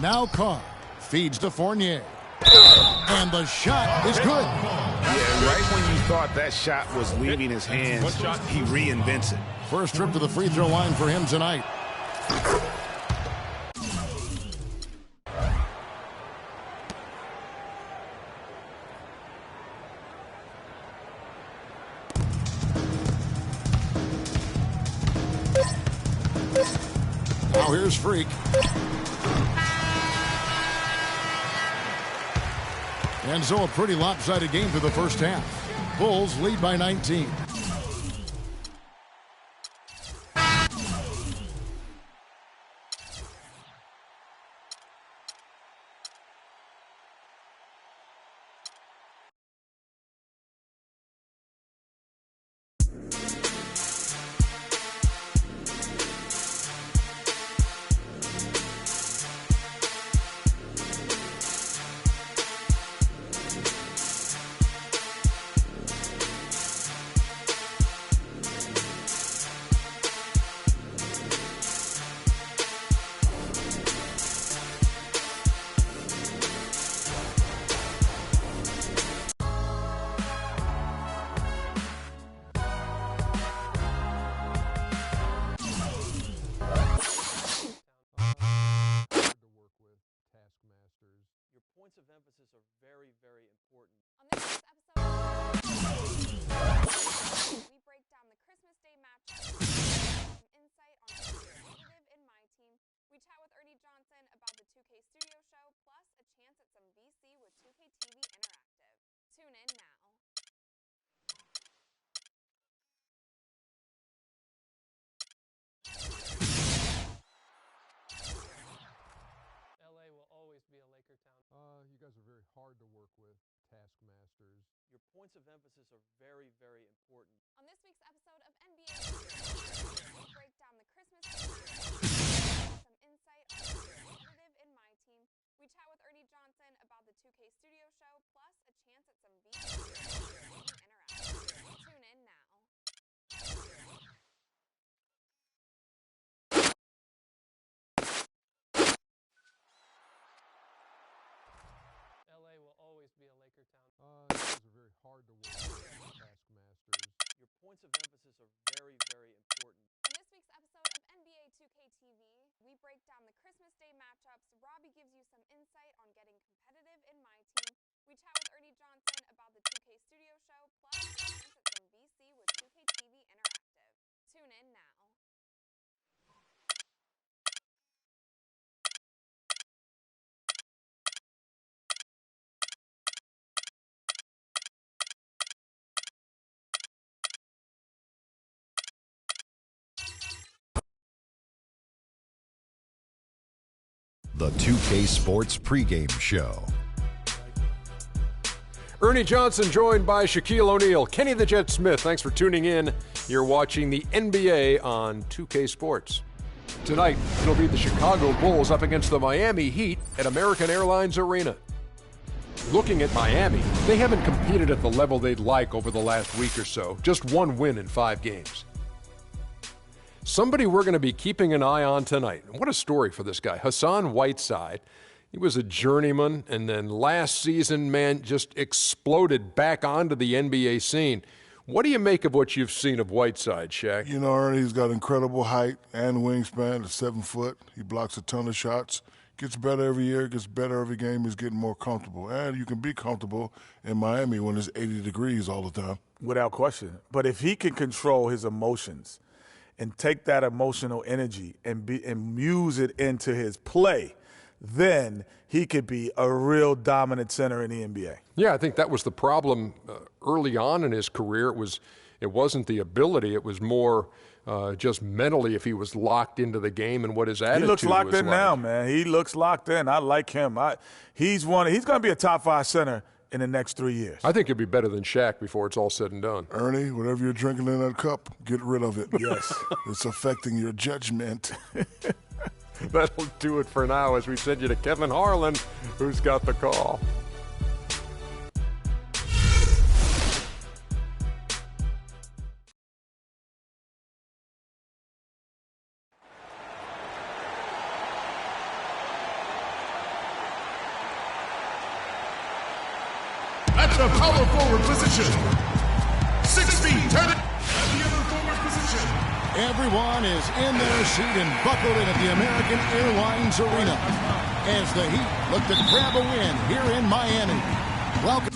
Now Carr feeds to Fournier. And the shot is good. Yeah, right when you thought that shot was leaving his hands, he reinvents it. First trip to the free throw line for him tonight. Now here's Freak. And so a pretty lopsided game for the first half. Bulls lead by 19. Points of emphasis are very, very important. On this week's episode, we break down the Christmas Day matchup, some insight on who's competitive in my team. We chat with Ernie Johnson about the 2K Studio Show, plus a chance at some VC with 2K TV Interactive. Tune in now. LA will always be a Laker town. You guys are very hard to work with, taskmasters. Your points points of emphasis are very, very important. On this week's episode of NBA 2K, we break down the Christmas matchup, some insight on what's competitive in my team. We chat with Ernie Johnson about the 2K studio show, plus a chance at some interactive. Tune in now. LA will always be a Laker town. Those are very hard to work with, taskmasters. Your points of emphasis are very, very important. On this week's episode of NBA 2K TV, we break down the Christmas Day matchups. Robbie gives you some insight on getting competitive in my team. We chat with Ernie Johnson about the 2K studio show, plus a chance at some VC with 2K TV Interactive. Tune in now. The 2K Sports pregame show. Ernie Johnson joined by Shaquille O'Neal. Kenny the Jet Smith, thanks for tuning in. You're watching the NBA on 2K Sports. Tonight, it'll be the Chicago Bulls up against the Miami Heat at American Airlines Arena. Looking at Miami, they haven't competed at the level they'd like over the last week or so. Just one win in 5 games. Somebody we're going to be keeping an eye on tonight. What a story for this guy. Hassan Whiteside. He was a journeyman, and then last season, man, just exploded back onto the NBA scene. What do you make of what you've seen of Whiteside, Shaq? You know, Ernie, he's got incredible height and wingspan at 7 foot. He blocks a ton of shots. Gets better every year, gets better every game. He's getting more comfortable. And you can be comfortable in Miami when it's 80 degrees all the time. Without question. But if he can control his emotions and take that emotional energy and use it into his play, then he could be a real dominant center in the NBA. Yeah, I think that was the problem early on in his career. It wasn't the ability. It was more just mentally if he was locked into the game and what his attitude was. He looks locked in now, man. He looks locked in. I like him. He's going to be a top 5 center in the next 3 years. I think he'll be better than Shaq before it's all said and done. Ernie, whatever you're drinking in that cup, get rid of it. Yes. It's affecting your judgment. That'll do it for now as we send you to Kevin Harlan, who's got the call. At the power forward position, 6 feet, turn it at the other forward position. Everyone is in their seat and buckled in at the American Airlines Arena as the Heat look to grab a win here in Miami. Welcome.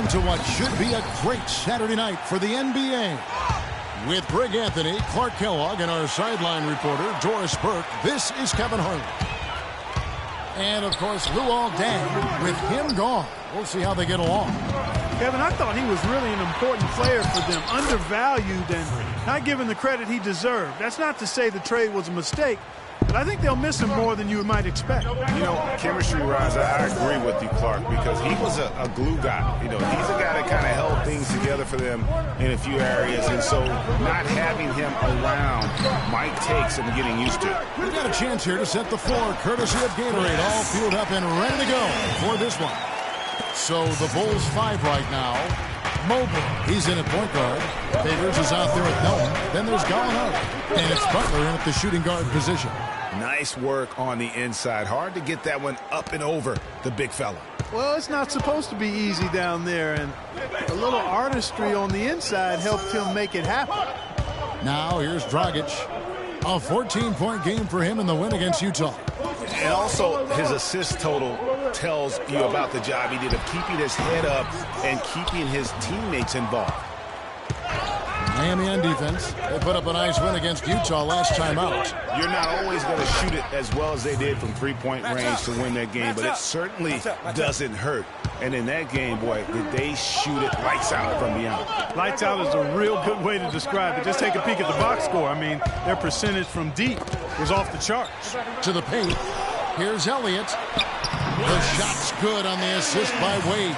To what should be a great Saturday night for the NBA. With Greg Anthony, Clark Kellogg, and our sideline reporter, Doris Burke, this is Kevin Harlan. And, of course, Luol Deng. With him gone, we'll see how they get along. Kevin, I thought he was really an important player for them, undervalued and not given the credit he deserved. That's not to say the trade was a mistake, but I think they'll miss him more than you might expect. You know, chemistry-wise, I agree with you, Clark, because he was a glue guy. You know, he's a guy that kind of held things together for them in a few areas, and so not having him around might take some getting used to. We've got a chance here to set the floor, courtesy of Gatorade, all fueled up and ready to go for this one. So the Bulls 5 right now. Mobley, he's in at point guard. Favors is out there at Melton. Then there's Gallinari. And it's Butler in at the shooting guard position. Nice work on the inside. Hard to get that one up and over the big fella. Well, it's not supposed to be easy down there, and a little artistry on the inside helped him make it happen. Now here's Dragic. A 14-point game for him in the win against Utah. And also his assist total tells you about the job he did of keeping his head up and keeping his teammates involved. Miami on defense. They put up a nice win against Utah last time out. You're not always going to shoot it as well as they did from three-point range to win that game, but it certainly doesn't hurt. And in that game, boy, did they shoot it lights out from beyond. Lights out is a real good way to describe it. Just take a peek at the box score. I mean, their percentage from deep was off the charts. To the paint. Here's Elliott. The shot's good on the assist by Wade.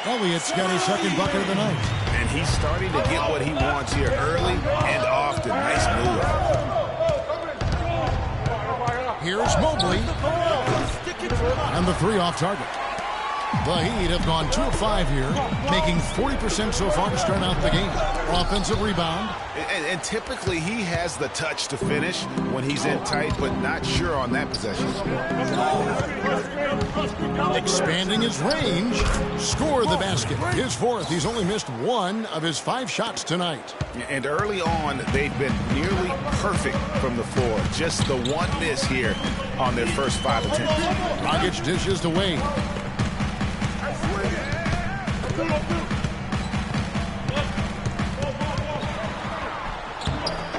Elliott's got his second bucket of the night. And he's starting to get what he wants here early and often. Nice move. Here's Mobley. And the three off target. The Heat have gone 2 of 5 here, making 40% so far to start out the game. Offensive rebound. And typically he has the touch to finish when he's in tight, but not sure on that possession. Expanding his range. Score the basket. His fourth. He's only missed 1 of his 5 shots tonight. And early on, they've been nearly perfect from the floor. Just the one miss here on their first 5 attempts. Dragic dishes to Wade.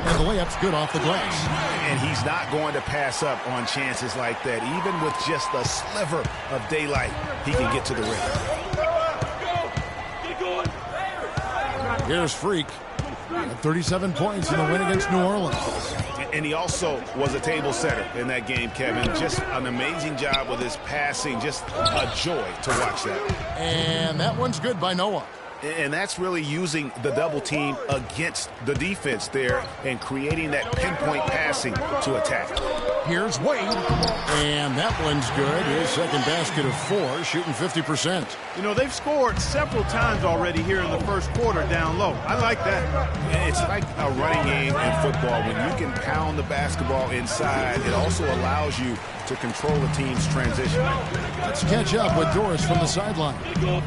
And the layup's good off the glass. And he's not going to pass up on chances like that. Even with just a sliver of daylight, he can get to the rim. Here's Freak. 37 points in the win against New Orleans. And he also was a table setter in that game, Kevin. Just an amazing job with his passing. Just a joy to watch that. And that one's good by Noah. And that's really using the double team against the defense there and creating that pinpoint passing to attack. Here's Wade. And that one's good. His second basket of 4, shooting 50%. You know, they've scored several times already here in the first quarter down low. I like that. It's like a running game in football. When you can pound the basketball inside, it also allows you to control the team's transition. Let's catch up with Doris from the sideline.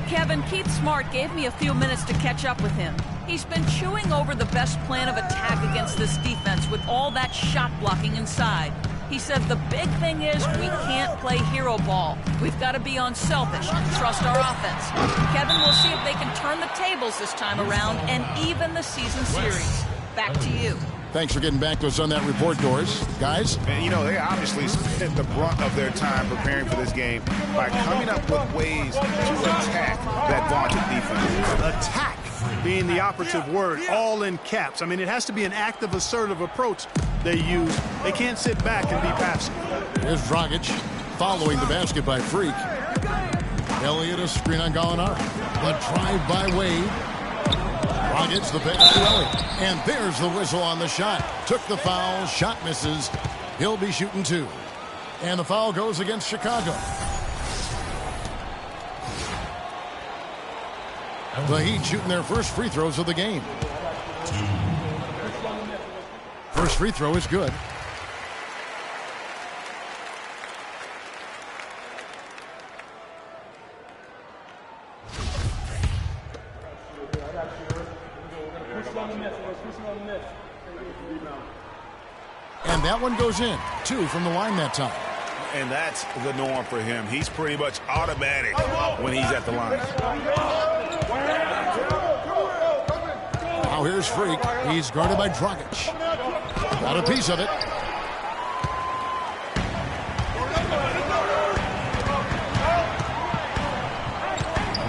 Kevin, Keith Smart gave me a few minutes to catch up with him. He's been chewing over the best plan of attack against this defense with all that shot blocking inside. He said the big thing is we can't play hero ball. We've got to be unselfish and trust our offense. Kevin, we'll see if they can turn the tables this time around and even the season series. Back to you. Thanks for getting back to us on that report, Doris. Guys? And, you know, they obviously spent the brunt of their time preparing for this game by coming up with ways to attack that vaunted defense. Attack being the operative word, all in caps. I mean, it has to be an active, assertive approach they use. They can't sit back and be passive. Here's Dragic following the basket by Freak. Elliott a screen on Gallinari. The drive by Wade. Dragic the pass to Elliott. And there's the whistle on the shot. Took the foul. Shot misses. He'll be shooting 2. And the foul goes against Chicago. The Heat shooting their first free throws of the game. First free throw is good. And that one goes in. 2 from the line that time. And that's the norm for him. He's pretty much automatic when he's at the line. Now here's Freak. He's guarded by Dragic. Got a piece of it.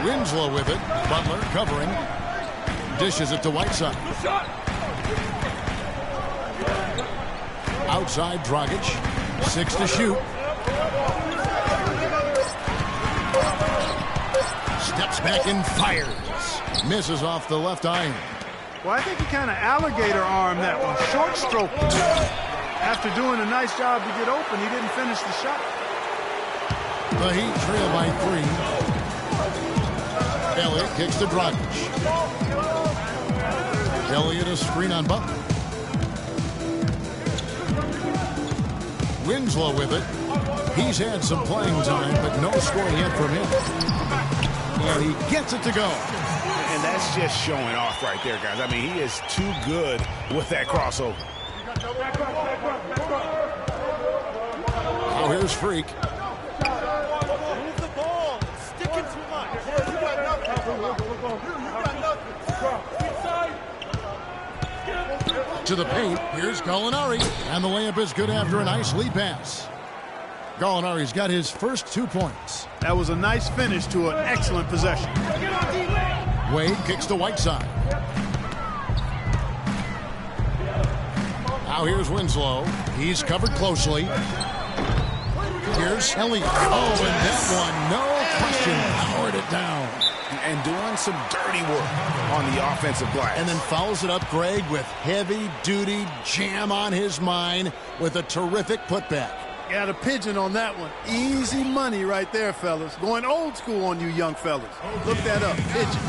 Winslow with it. Butler covering. Dishes it to Whiteside. Outside Dragic. 6 to shoot. Steps back and fires. Misses off the left iron. Well, I think he kind of alligator armed that one. Short stroke. After doing a nice job to get open, he didn't finish the shot. The Heat trail by 3. Elliott kicks to Dragic. Elliott a screen on Butler. Winslow with it. He's had some playing time, but no score yet from him. And he gets it to go. And that's just showing off right there, guys. I mean, he is too good with that crossover. Now here's Freak. to the paint. Here's Gallinari. And the layup is good after a nice lead pass. Gallinari's got his first 2 points. That was a nice finish to an excellent possession. Wade kicks to Whiteside. Now here's Winslow. He's covered closely. Here's Elliott. Oh, and that one, no question, powered it down. And doing some dirty work on the offensive glass. And then follows it up, Greg, with heavy-duty jam on his mind with a terrific putback. Got a pigeon on that one. Easy money right there, fellas. Going old school on you young fellas. Look that up. Pigeon.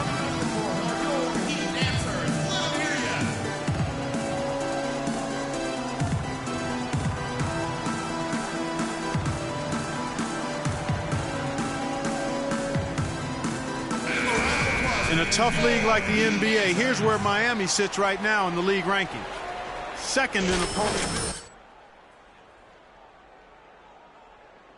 In a tough league like the NBA, here's where Miami sits right now in the league ranking. Second in opponent.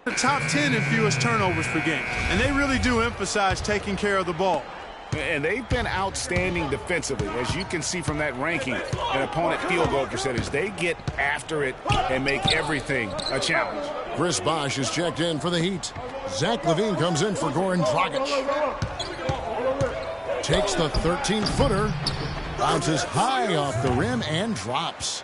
The top 10 in fewest turnovers per game. And they really do emphasize taking care of the ball. And they've been outstanding defensively. As you can see from that ranking, an opponent field goal percentage. They get after it and make everything a challenge. Chris Bosh is checked in for the Heat. Zach LaVine comes in for Goran Dragic. Takes the 13-footer, bounces high off the rim, and drops.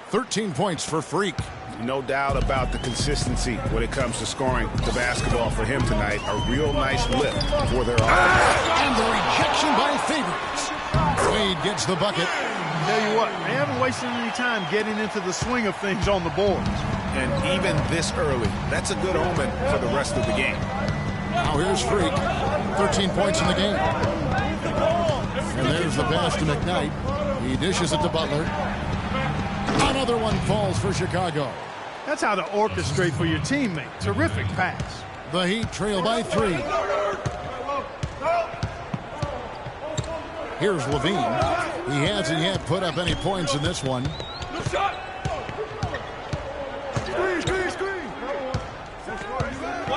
13 points for Freak. No doubt about the consistency when it comes to scoring the basketball for him tonight. A real nice lift for their offense. And the rejection by Favors. Wade gets the bucket. Tell you what, they haven't wasted any time getting into the swing of things on the boards. And even this early, that's a good omen for the rest of the game. Now here's Freak. 13 points in the game. And there's the pass to McKnight. He dishes it to Butler. Another one falls for Chicago. That's how to orchestrate for your teammate. Terrific pass. The Heat trail by 3. Here's LaVine. He hasn't yet put up any points in this one.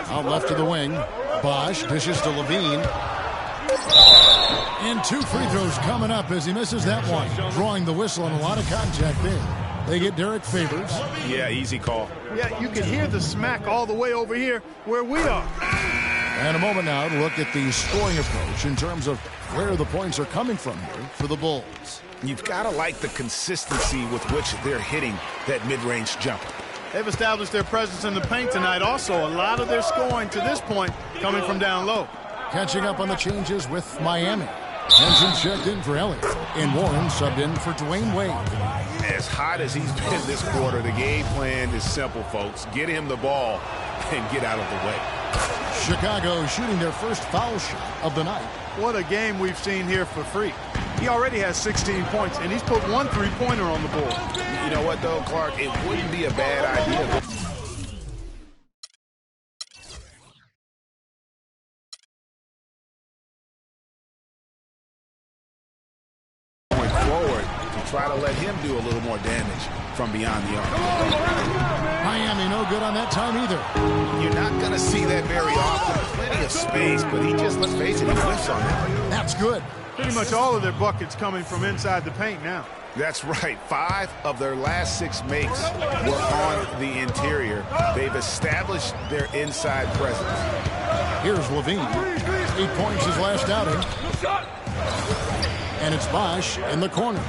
Out left to the wing. Bosh dishes to LaVine. And 2 free throws coming up as he misses that one. Drawing the whistle and a lot of contact there. They get Derek Favors. Yeah, easy call. Yeah, you can hear the smack all the way over here where we are. And a moment now to look at the scoring approach in terms of where the points are coming from here for the Bulls. You've got to like the consistency with which they're hitting that mid-range jumper. They've established their presence in the paint tonight. Also, a lot of their scoring to this point coming from down low. Catching up on the changes with Miami. Henson checked in for Elliott. And Warren subbed in for Dwayne Wade. As hot as he's been this quarter, the game plan is simple, folks. Get him the ball and get out of the way. Chicago shooting their first foul shot of the night. What a game we've seen here for Freak. He already has 16 points, and he's put 1 3-pointer on the board. You know what, though, Clark? It wouldn't be a bad idea. Going forward to try to let him do a little more damage from beyond the arc. Miami no good on that time either. You're not going to see that very often. Plenty of space, but he just, let's face it, he whiffs on that. That's good. Pretty much all of their buckets coming from inside the paint now. That's right. 5 of their last 6 makes were on the interior. They've established their inside presence. Here's LaVine. 8 points his last outing. And it's Bosh in the corner.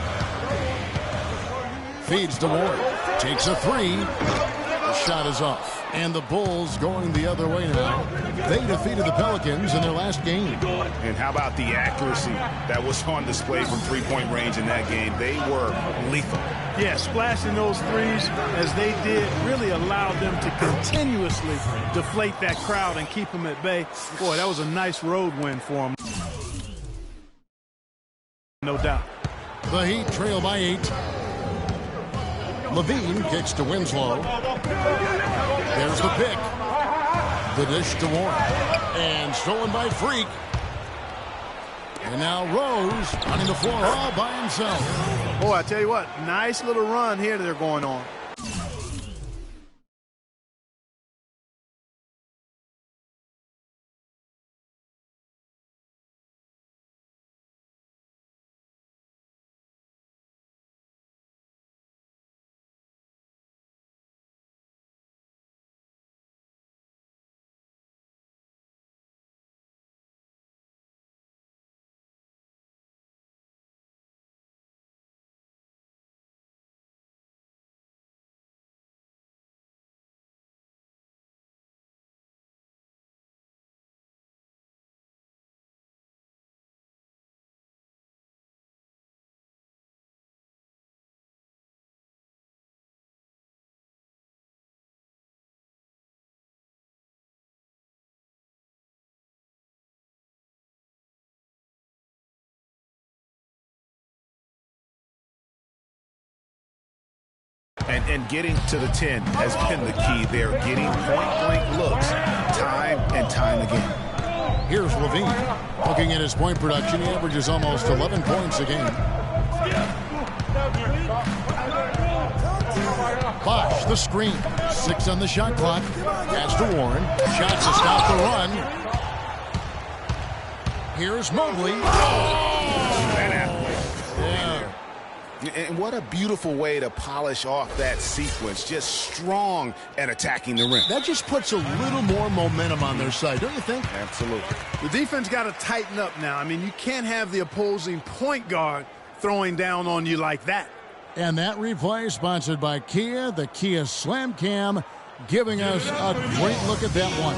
Feeds to Ward. Takes a 3. The shot is off. And the Bulls going the other way now. They defeated the Pelicans in their last game. And how about the accuracy that was on display from three-point range in that game? They were lethal. Yeah, splashing those threes as they did really allowed them to continuously deflate that crowd and keep them at bay. Boy, that was a nice road win for them. No doubt. The Heat trail by 8. LaVine kicks to Winslow. There's the pick. The dish to Warren. And stolen by Freak. And now Rose running the floor all by himself. Boy, I tell you what, nice little run here they're going on. And getting to the 10 has been the key. They're getting point-blank looks time and time again. Here's Levine. Looking at his point production, he averages almost 11 points a game. Bosch, the screen. 6 on the shot clock. Pass to Warren. Shots to stop the run. Here's Mobley. And what a beautiful way to polish off that sequence. Just strong at attacking the rim. That just puts a little more momentum on their side, don't you think? Absolutely. The defense got to tighten up now. I mean, you can't have the opposing point guard throwing down on you like that. And that replay sponsored by Kia, the Kia Slam Cam, giving us a great look at that one.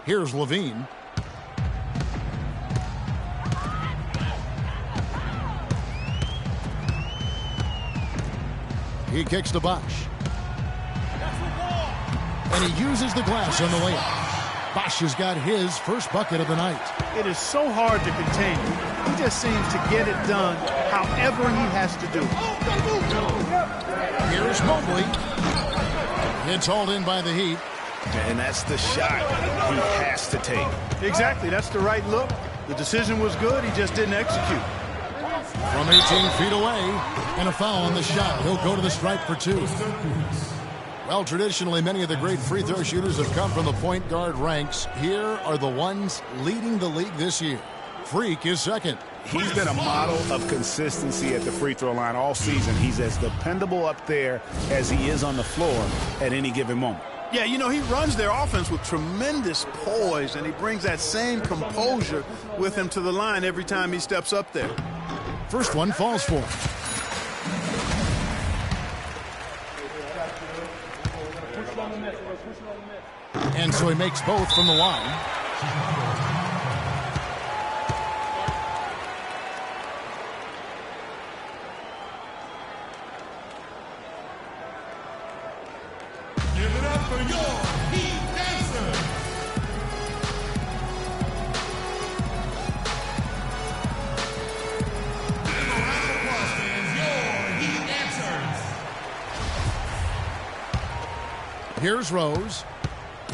Here's Levine. He kicks to Bosch. And he uses the glass on the layup. Bosch has got his first bucket of the night. It is so hard to contain him. He just seems to get it done however he has to do it. Here's Mobley. It's hauled in by the Heat. And that's the shot he has to take. Exactly. That's the right look. The decision was good. He just didn't execute. From 18 feet away, and a foul on the shot. He'll go to the stripe for 2. Well, traditionally, many of the great free throw shooters have come from the point guard ranks. Here are the ones leading the league this year. Freak is second. He's been a model of consistency at the free throw line all season. He's as dependable up there as he is on the floor at any given moment. Yeah, you know, he runs their offense with tremendous poise, and he brings that same composure with him to the line every time he steps up there. First one falls for him. And so he makes both from the line. Give it up for your Heat dancers. And a round of applause, fans, your Heat dancers. Here's Rose.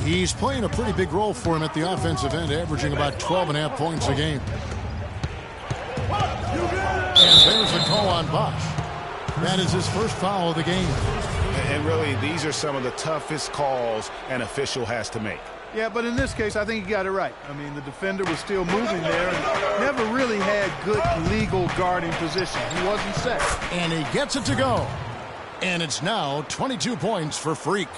He's playing a pretty big role for him at the offensive end, averaging about 12.5 points a game. And there's the call on Bosch. That is his first foul of the game. And really, these are some of the toughest calls an official has to make. Yeah, but in this case, I think he got it right. I mean, the defender was still moving there and never really had good legal guarding position. He wasn't set. And he gets it to go. And it's now 22 points for Freak.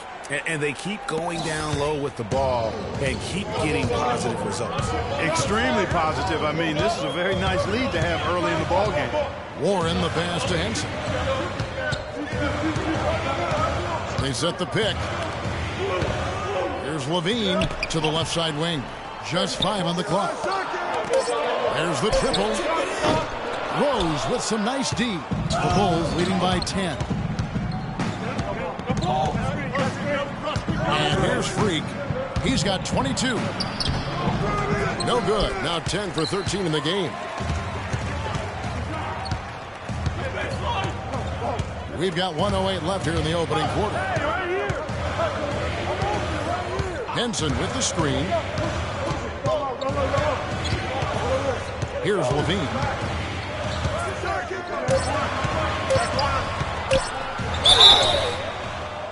And they keep going down low with the ball and keep getting positive results. Extremely positive. I mean, this is a very nice lead to have early in the ball game. Warren the pass to Henson. They set the pick. Here's Levine to the left side wing. Just 5 on the clock. There's the triple. Rose with some nice D. The Bulls leading by 10. And here's Freak. He's got 22. No good. Now 10 for 13 in the game. We've got 1:08 left here in the opening quarter. Henson with the screen. Here's Levine.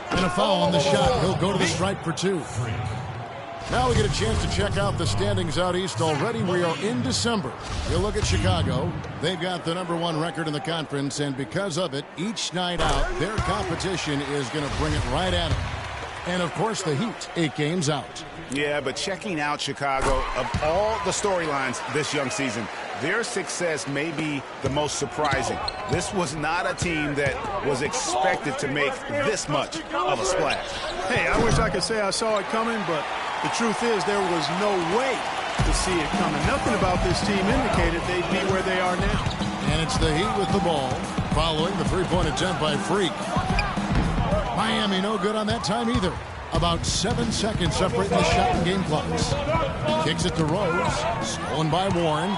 And a foul on the shot. He'll go to the stripe for 2. Now we get a chance to check out the standings out east already. We are in December. You look at Chicago. They've got the #1 record in the conference, and because of it, each night out, their competition is going to bring it right at them. And, of course, the Heat, 8 games out. Yeah, but checking out Chicago, of all the storylines this young season, their success may be the most surprising. This was not a team that was expected to make this much of a splash. Hey, I wish I could say I saw it coming, but the truth is there was no way to see it coming. Nothing about this team indicated they'd be where they are now. And it's the Heat with the ball, following the three-point attempt by Freak. Miami no good on that time either. About 7 seconds separating the shot and game clocks. Kicks it to Rose. Stolen by Warren.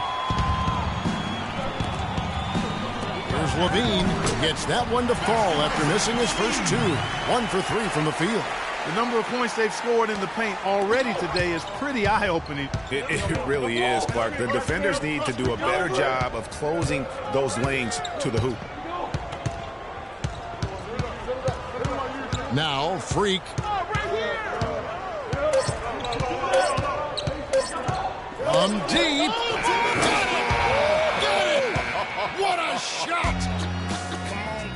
Here's Levine. Gets that one to fall after missing his first 2. 1 for 3 from the field. The number of points they've scored in the paint already today is pretty eye-opening. It really is, Clark. The defenders need to do a better job of closing those lanes to the hoop. Now, Freak. From deep. Get it! What a shot!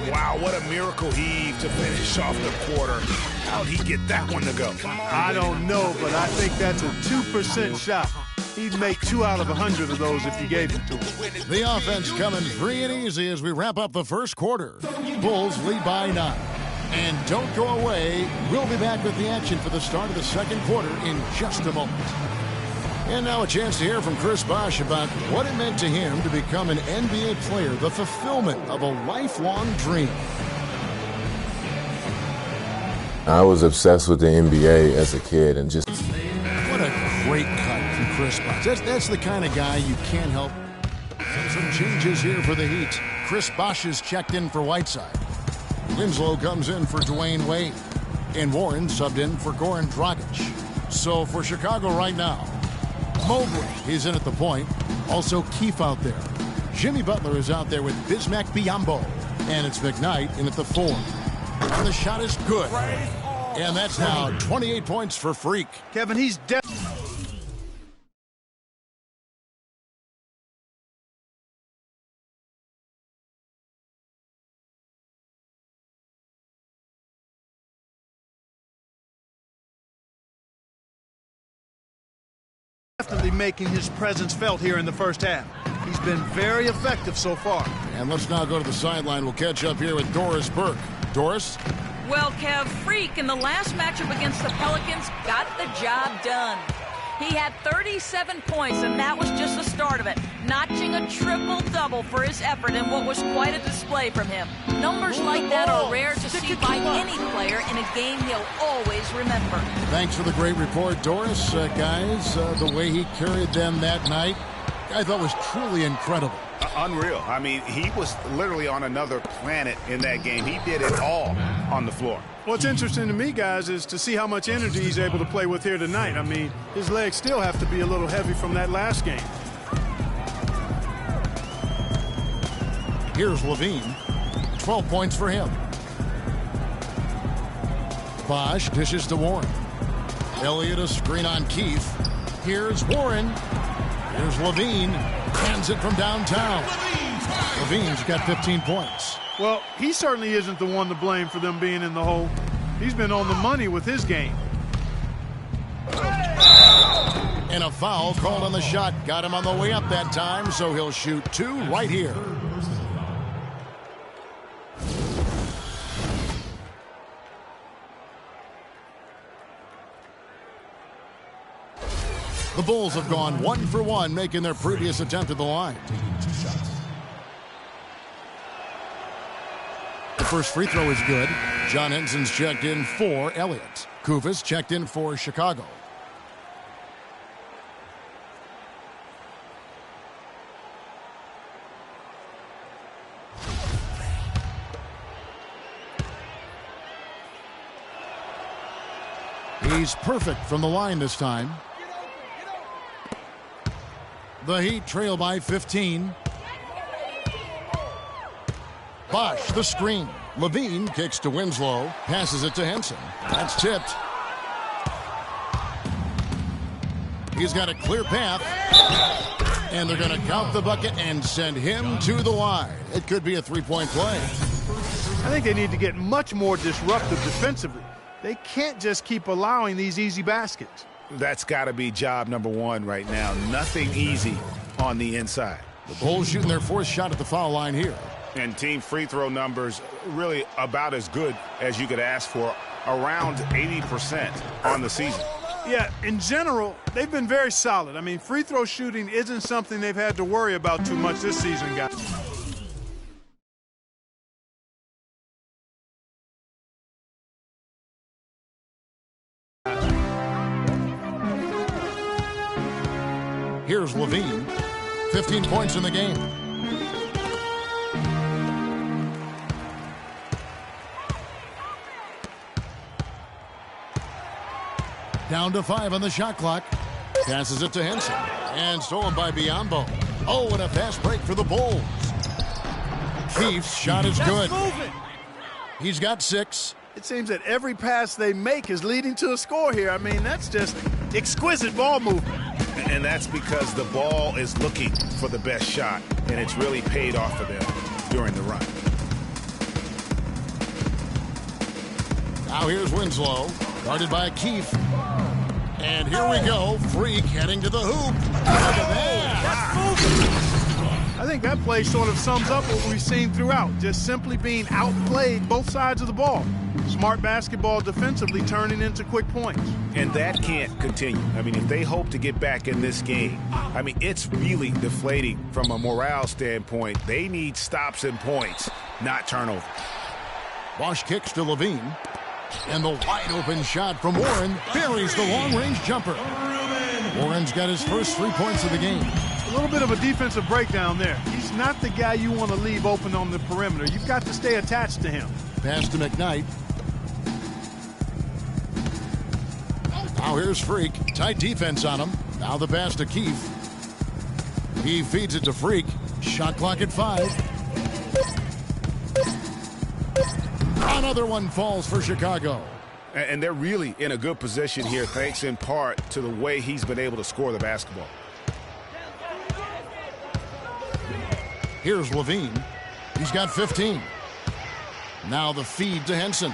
Wow, what a miracle heave to finish off the quarter. How'd he get that one to go? I don't know, but I think that's a 2% shot. He'd make 2 out of 100 of those if you gave it to him. The offense coming free and easy as we wrap up the first quarter. Bulls lead by 9. And don't go away. We'll be back with the action for the start of the second quarter in just a moment. And now a chance to hear from Chris Bosh about what it meant to him to become an NBA player, the fulfillment of a lifelong dream. I was obsessed with the NBA as a kid and just... What a great cut from Chris Bosh. That's the kind of guy you can't help. Some changes here for the Heat. Chris Bosh has checked in for Whiteside. Winslow comes in for Dwayne Wade. And Warren subbed in for Goran Dragic. So for Chicago right now, Mobley, he's in at the point. Also Keefe out there. Jimmy Butler is out there with Bismack Biyombo. And it's McKnight in at the 4. And the shot is good. And that's now 28 points for Freak. Kevin, he's definitely making his presence felt here in the first half. He's been very effective so far. And let's now go to the sideline. We'll catch up here with Doris Burke. Doris? Well, Kev, Freak in the last matchup against the Pelicans got the job done. He had 37 points, and that was just the start of it, notching a triple-double for his effort in what was quite a display from him. Numbers like that are rare to see by any player in a game he'll always remember. Thanks for the great report, Doris. Guys, the way he carried them that night, I thought was truly incredible. Unreal. I mean, he was literally on another planet in that game. He did it all on the floor. What's interesting to me, guys, is to see how much energy he's able to play with here tonight. I mean, his legs still have to be a little heavy from that last game. Here's Levine. 12 points for him. Bosh dishes to Warren. Elliott a screen on Keefe. Here's Warren. Here's Levine. Hands it from downtown. Levine's got 15 points. Well, he certainly isn't the one to blame for them being in the hole. He's been on the money with his game. And a foul called on the shot. Got him on the way up that time, so he'll shoot 2 right here. The Bulls have gone 1 for 1, making their previous attempt at the line. The first free throw is good. John Henson's checked in for Elliott. Kufis checked in for Chicago. He's perfect from the line this time. The Heat trail by 15. Bosch, the screen. Levine kicks to Winslow. Passes it to Henson. That's tipped. He's got a clear path. And they're going to count the bucket and send him to the line. It could be a three-point play. I think they need to get much more disruptive defensively. They can't just keep allowing these easy baskets. That's got to be job number one right now. Nothing easy on the inside. The Bulls shooting their fourth shot at the foul line here. And team free throw numbers really about as good as you could ask for, around 80% on the season. Yeah, in general, they've been very solid. I mean, free throw shooting isn't something they've had to worry about too much this season, guys. Here's Levine. 15 points in the game. Down to 5 on the shot clock. Passes it to Henson. And stolen by Biyombo. Oh, and a fast break for the Bulls. Keefe's shot is good. He's got 6. It seems that every pass they make is leading to a score here. I mean, that's just exquisite ball movement. And that's because the ball is looking for the best shot, and it's really paid off for them during the run. Now here's Winslow, guarded by Keefe. And here we go, Freak heading to the hoop. Look at that. That's moving. I think that play sort of sums up what we've seen throughout, just simply being outplayed both sides of the ball. Smart basketball defensively turning into quick points. And that can't continue. I mean, if they hope to get back in this game, I mean, it's really deflating from a morale standpoint. They need stops and points, not turnovers. Bosch kicks to Levine. And the wide open shot from Warren buries the long-range jumper. Warren's got his first 3 points of the game. A little bit of a defensive breakdown there. He's not the guy you want to leave open on the perimeter. You've got to stay attached to him. Pass to McKnight. Now here's Freak. Tight defense on him. Now the pass to Keefe. He feeds it to Freak. Shot clock at 5. Another one falls for Chicago. And they're really in a good position here, thanks in part to the way he's been able to score the basketball. Here's Levine. He's got 15. Now the feed to Henson.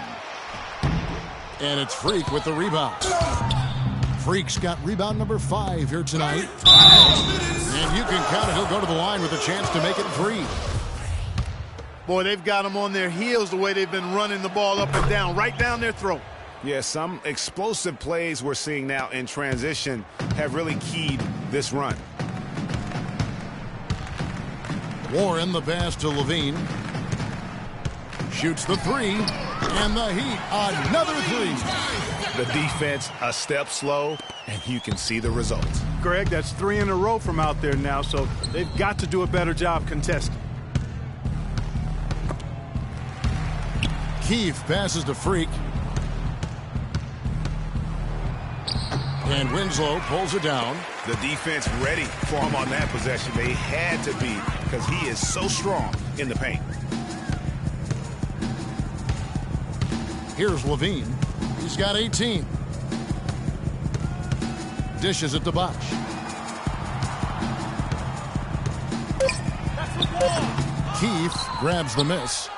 And it's Freak with the rebound. Freak's got rebound number 5 here tonight. And you can count it. He'll go to the line with a chance to make it 3. Boy, they've got them on their heels the way they've been running the ball up and down, right down their throat. Yeah, some explosive plays we're seeing now in transition have really keyed this run. Warren, the pass to Levine. Shoots the 3. And the Heat, another 3. The defense a step slow, and you can see the results. Greg, that's 3 in a row from out there now, so they've got to do a better job contesting. Keefe passes to Freak. And Winslow pulls it down. The defense ready for him on that possession. They had to be, because he is so strong in the paint. Here's Levine. He's got 18. Dishes it to Bosch. Keefe grabs the miss.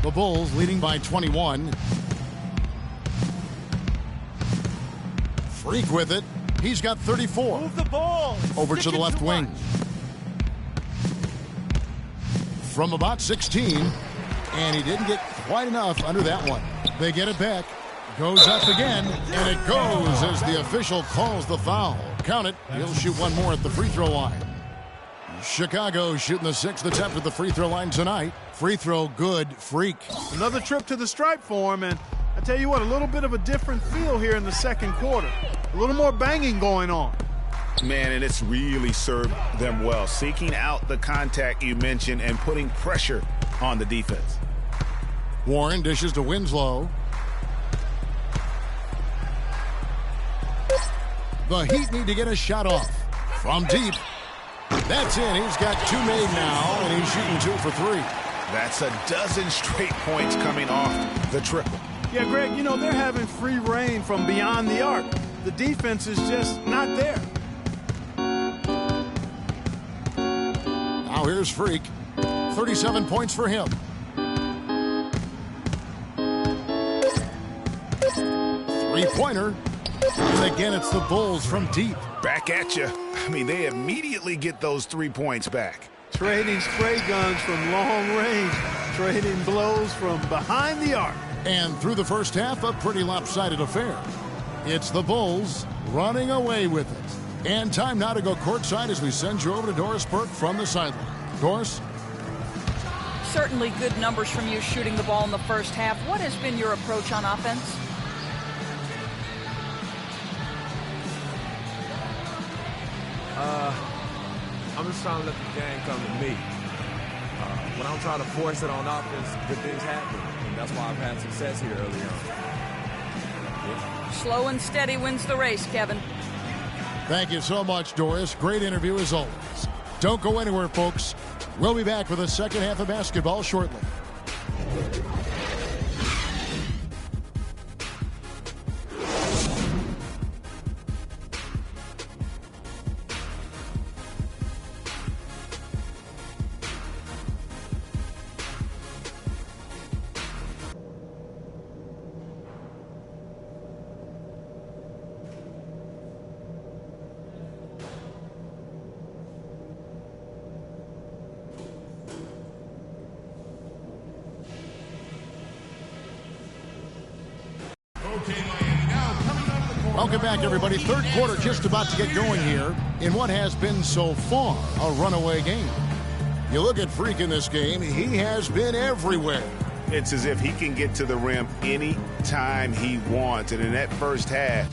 The Bulls leading by 21. Freak with it. He's got 34. Move the ball. Over to the left wing. From about 16. And he didn't get quite enough under that one. They get it back. Goes up again. And it goes as the official calls the foul. Count it. He'll shoot one more at the free throw line. Chicago shooting the 6th attempt at the free throw line tonight. Free throw good. Freak. Another trip to the stripe for him, and I tell you what, a little bit of a different feel here in the second quarter. A little more banging going on. Man, and it's really served them well. Seeking out the contact you mentioned and putting pressure on the defense. Warren dishes to Winslow. The Heat need to get a shot off. From deep. That's in. He's got 2 made now, and he's shooting 2 for 3. That's a dozen straight points coming off the triple. Yeah, Greg, you know, they're having free reign from beyond the arc. The defense is just not there. Now here's Freak. 37 points for him. Three-pointer. And again, it's the Bulls from deep. Back at you. I mean, they immediately get those 3 points back. Trading spray guns from long range. Trading blows from behind the arc. And through the first half, a pretty lopsided affair. It's the Bulls running away with it. And time now to go courtside as we send you over to Doris Burke from the sideline. Doris? Certainly good numbers from you shooting the ball in the first half. What has been your approach on offense? I'm just trying to let the game come to me. When I'm trying to force it on offense, good things happen. And that's why I've had success here early on. Yeah. Slow and steady wins the race, Kevin. Thank you so much, Doris. Great interview as always. Don't go anywhere, folks. We'll be back with the second half of basketball shortly. Welcome back, everybody. Third quarter just about to get going here in what has been so far a runaway game. You look at Freak in this game, he has been everywhere. It's as if he can get to the rim any time he wants. And in that first half,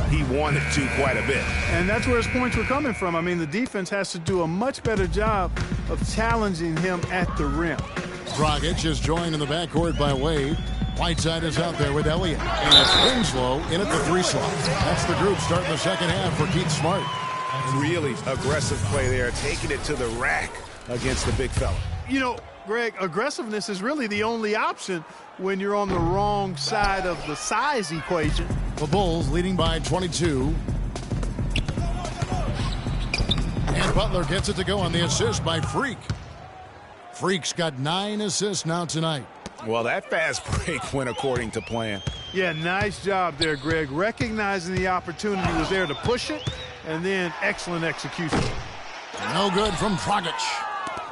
he wanted to quite a bit. And that's where his points were coming from. I mean, the defense has to do a much better job of challenging him at the rim. Dragic is joined in the backcourt by Wade. Whiteside is out there with Elliott. And it's Winslow in at the 3 slot. That's the group starting the second half for Keith Smart. Really aggressive play there, taking it to the rack against the big fella. You know, Greg, aggressiveness is really the only option when you're on the wrong side of the size equation. The Bulls leading by 22. And Butler gets it to go on the assist by Freak. Freak's got 9 assists now tonight. Well, that fast break went according to plan. Yeah, nice job there, Greg. Recognizing the opportunity was there to push it, and then excellent execution. No good from Dragic.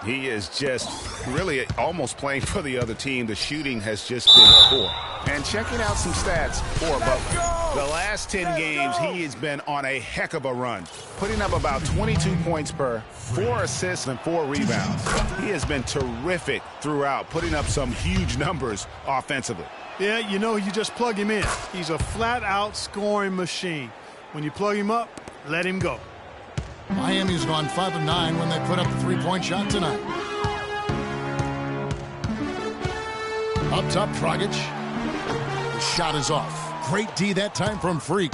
He is just really almost playing for the other team. The shooting has just been poor. And checking out some stats for Butler. The last 10 games, he has been on a heck of a run, putting up about 22 points per, 4 assists and 4 rebounds. He has been terrific throughout, putting up some huge numbers offensively. Yeah, you know, you just plug him in. He's a flat-out scoring machine. When you plug him up, let him go. Miami's gone 5 of 9 when they put up the 3-point shot tonight. Up top, Dragic. The shot is off. Great D that time from Freak.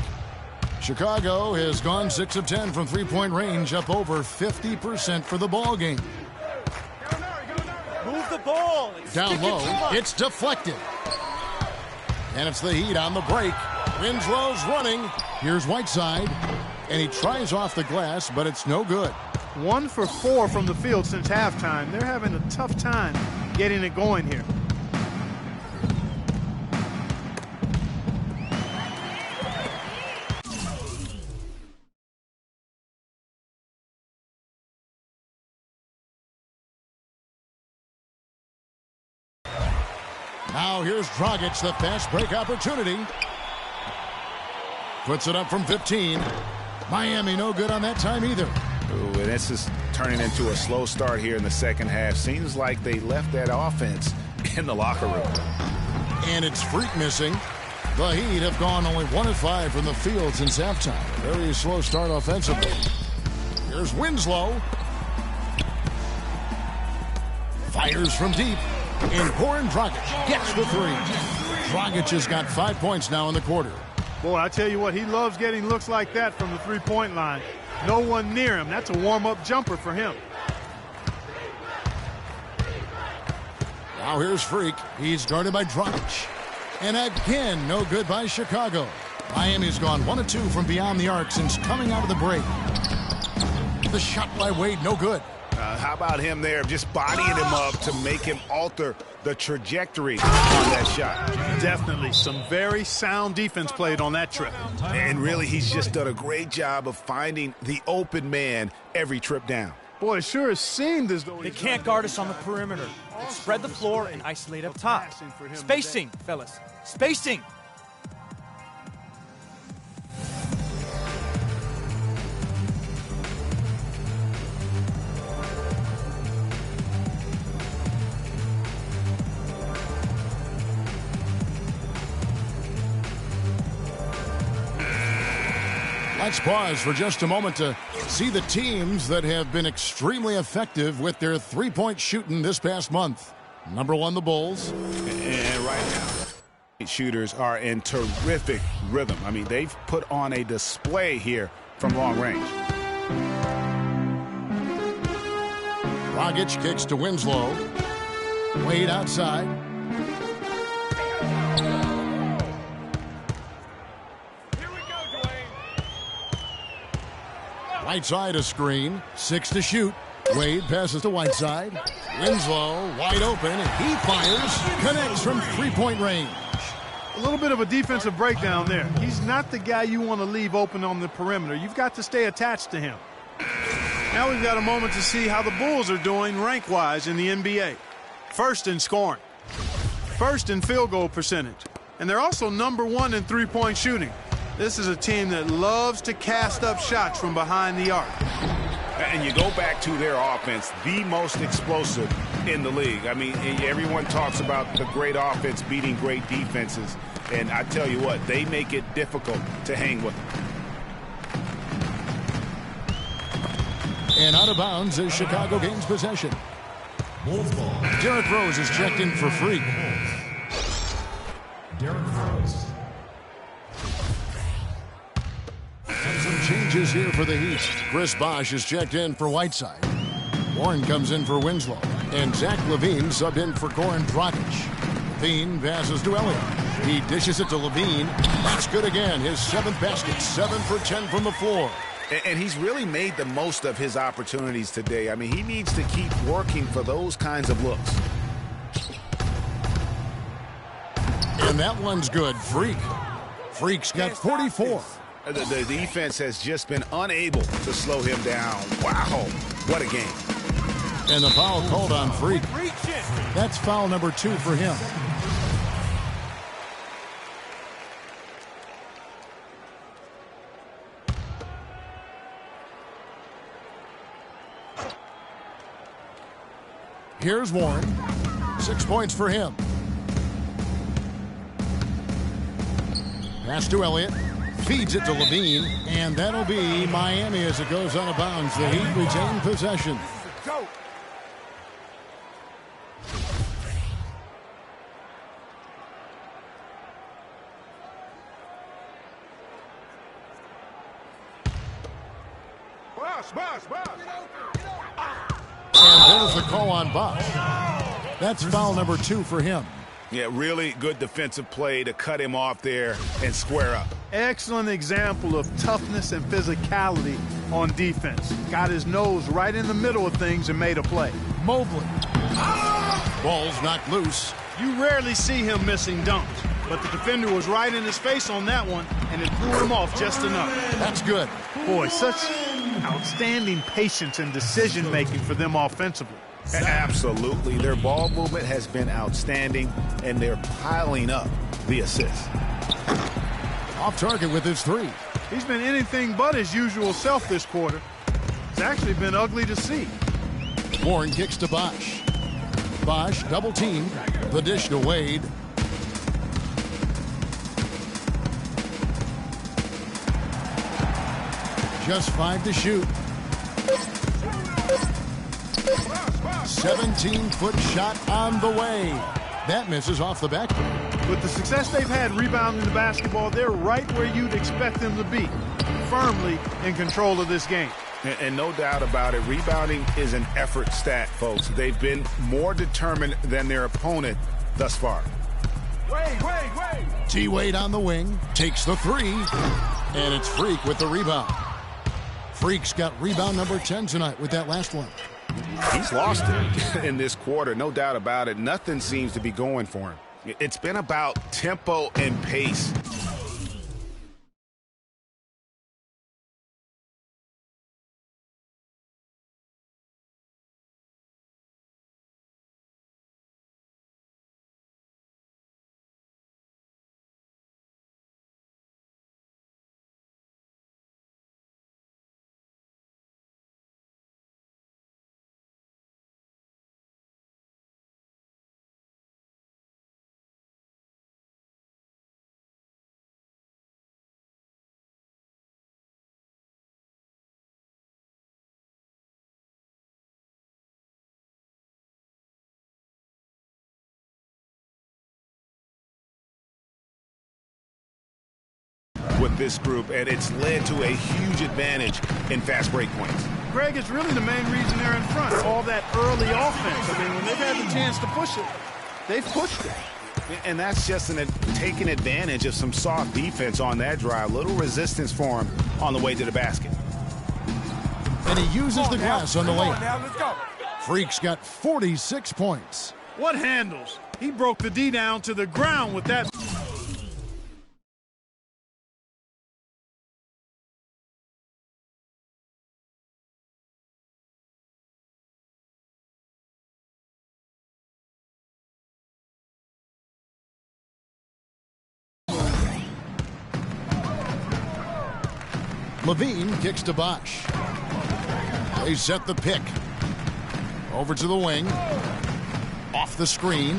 Chicago has gone 6 of 10 from 3-point range, up over 50% for the ball game. Move the ball. Down low, it's deflected. And it's the Heat on the break. Winslow's running. Here's Whiteside. And he tries off the glass, but it's no good. 1 for 4 from the field since halftime. They're having a tough time getting it going here. Now here's Dragic, the fast break opportunity. Puts it up from 15. Miami no good on that time either. Ooh, and this is turning into a slow start here in the second half. Seems like they left that offense in the locker room. And it's Freak missing. The Heat have gone only 1 of 5 from the field since halftime. Very slow start offensively. Here's Winslow. Fires from deep. And Goran Dragic gets the 3. Dragic has got 5 points now in the quarter. Boy, I tell you what, he loves getting looks like that from the 3-point line. No one near him. That's a warm-up jumper for him. Now here's Freak. He's guarded by Dragic. And again, no good by Chicago. Miami's gone 1 of 2 from beyond the arc since coming out of the break. The shot by Wade, no good. How about him there, just bodying him up to make him alter the trajectory on that shot. Definitely some very sound defense played on that trip. And really, he's just done a great job of finding the open man every trip down. Boy, it sure has seemed as though They can't guard us on the perimeter. Let's spread the floor and isolate up top. Spacing, fellas. Spacing. Let's pause for just a moment to see the teams that have been extremely effective with their 3-point shooting this past month. Number 1, the Bulls. And right now, shooters are in terrific rhythm. I mean, they've put on a display here from long range. Dragic kicks to Winslow. Wade outside. Whiteside a screen. 6 to shoot. Wade passes to Whiteside. Winslow wide open, and he fires. Connects from 3-point range. A little bit of a defensive breakdown there. He's not the guy you want to leave open on the perimeter. You've got to stay attached to him. Now we've got a moment to see how the Bulls are doing rank-wise in the NBA. First in scoring. First in field goal percentage. And they're also number 1 in 3-point shooting. This is a team that loves to cast up shots from behind the arc. And you go back to their offense, the most explosive in the league. I mean, everyone talks about the great offense beating great defenses. And I tell you what, they make it difficult to hang with them. And out of bounds is Chicago gains possession. Derrick Rose is checked in for Freak. Derrick Rose. And some changes here for the Heat. Chris Bosh is checked in for Whiteside. Warren comes in for Winslow. And Zach LaVine subbed in for Goran Dragic. LaVine passes to Elliott. He dishes it to LaVine. That's good again. His 7th basket. 7 for 10 from the floor. And he's really made the most of his opportunities today. I mean, he needs to keep working for those kinds of looks. And that one's good. Freak's got 44. The defense has just been unable to slow him down. Wow, what a game. And the foul called on Freak. That's foul number 2 for him. Here's Warren. 6 points for him. Pass to Elliott. Feeds it to LaVine. And that'll be Miami as it goes out of bounds. The Heat retain possession. And there's the call on Bosh. That's foul number 2 for him. Yeah, really good defensive play to cut him off there and square up. Excellent example of toughness and physicality on defense. Got his nose right in the middle of things and made a play. Mobley. Ball's knocked loose. You rarely see him missing dunks, but the defender was right in his face on that one, and it threw him off just enough. That's good. Boy, such outstanding patience and decision-making for them offensively. Absolutely. Their ball movement has been outstanding, and they're piling up the assists. Off target with his 3. He's been anything but his usual self this quarter. It's actually been ugly to see. Warren kicks to Bosh. Bosh double teamed. The dish to Wade. Just 5 to shoot. 17-foot shot on the way. That misses off the backboard. With the success they've had rebounding the basketball, they're right where you'd expect them to be, firmly in control of this game. And no doubt about it, rebounding is an effort stat, folks. They've been more determined than their opponent thus far. Wait. T-Wade on the wing, takes the 3, and it's Freak with the rebound. Freak's got rebound number 10 tonight with that last one. He's lost it in this quarter, no doubt about it. Nothing seems to be going for him. It's been about tempo and pace. With this group, and it's led to a huge advantage in fast break points. Greg, it's really the main reason they're in front. All that early offense. I mean, when they've had the chance to push it, they've pushed it. And that's just taking advantage of some soft defense on that drive. Little resistance for him on the way to the basket. And he uses the glass on the layup. Freak's got 46 points. What handles? He broke the D down to the ground with that. LaVine kicks to Bosh. They set the pick. Over to the wing. Off the screen.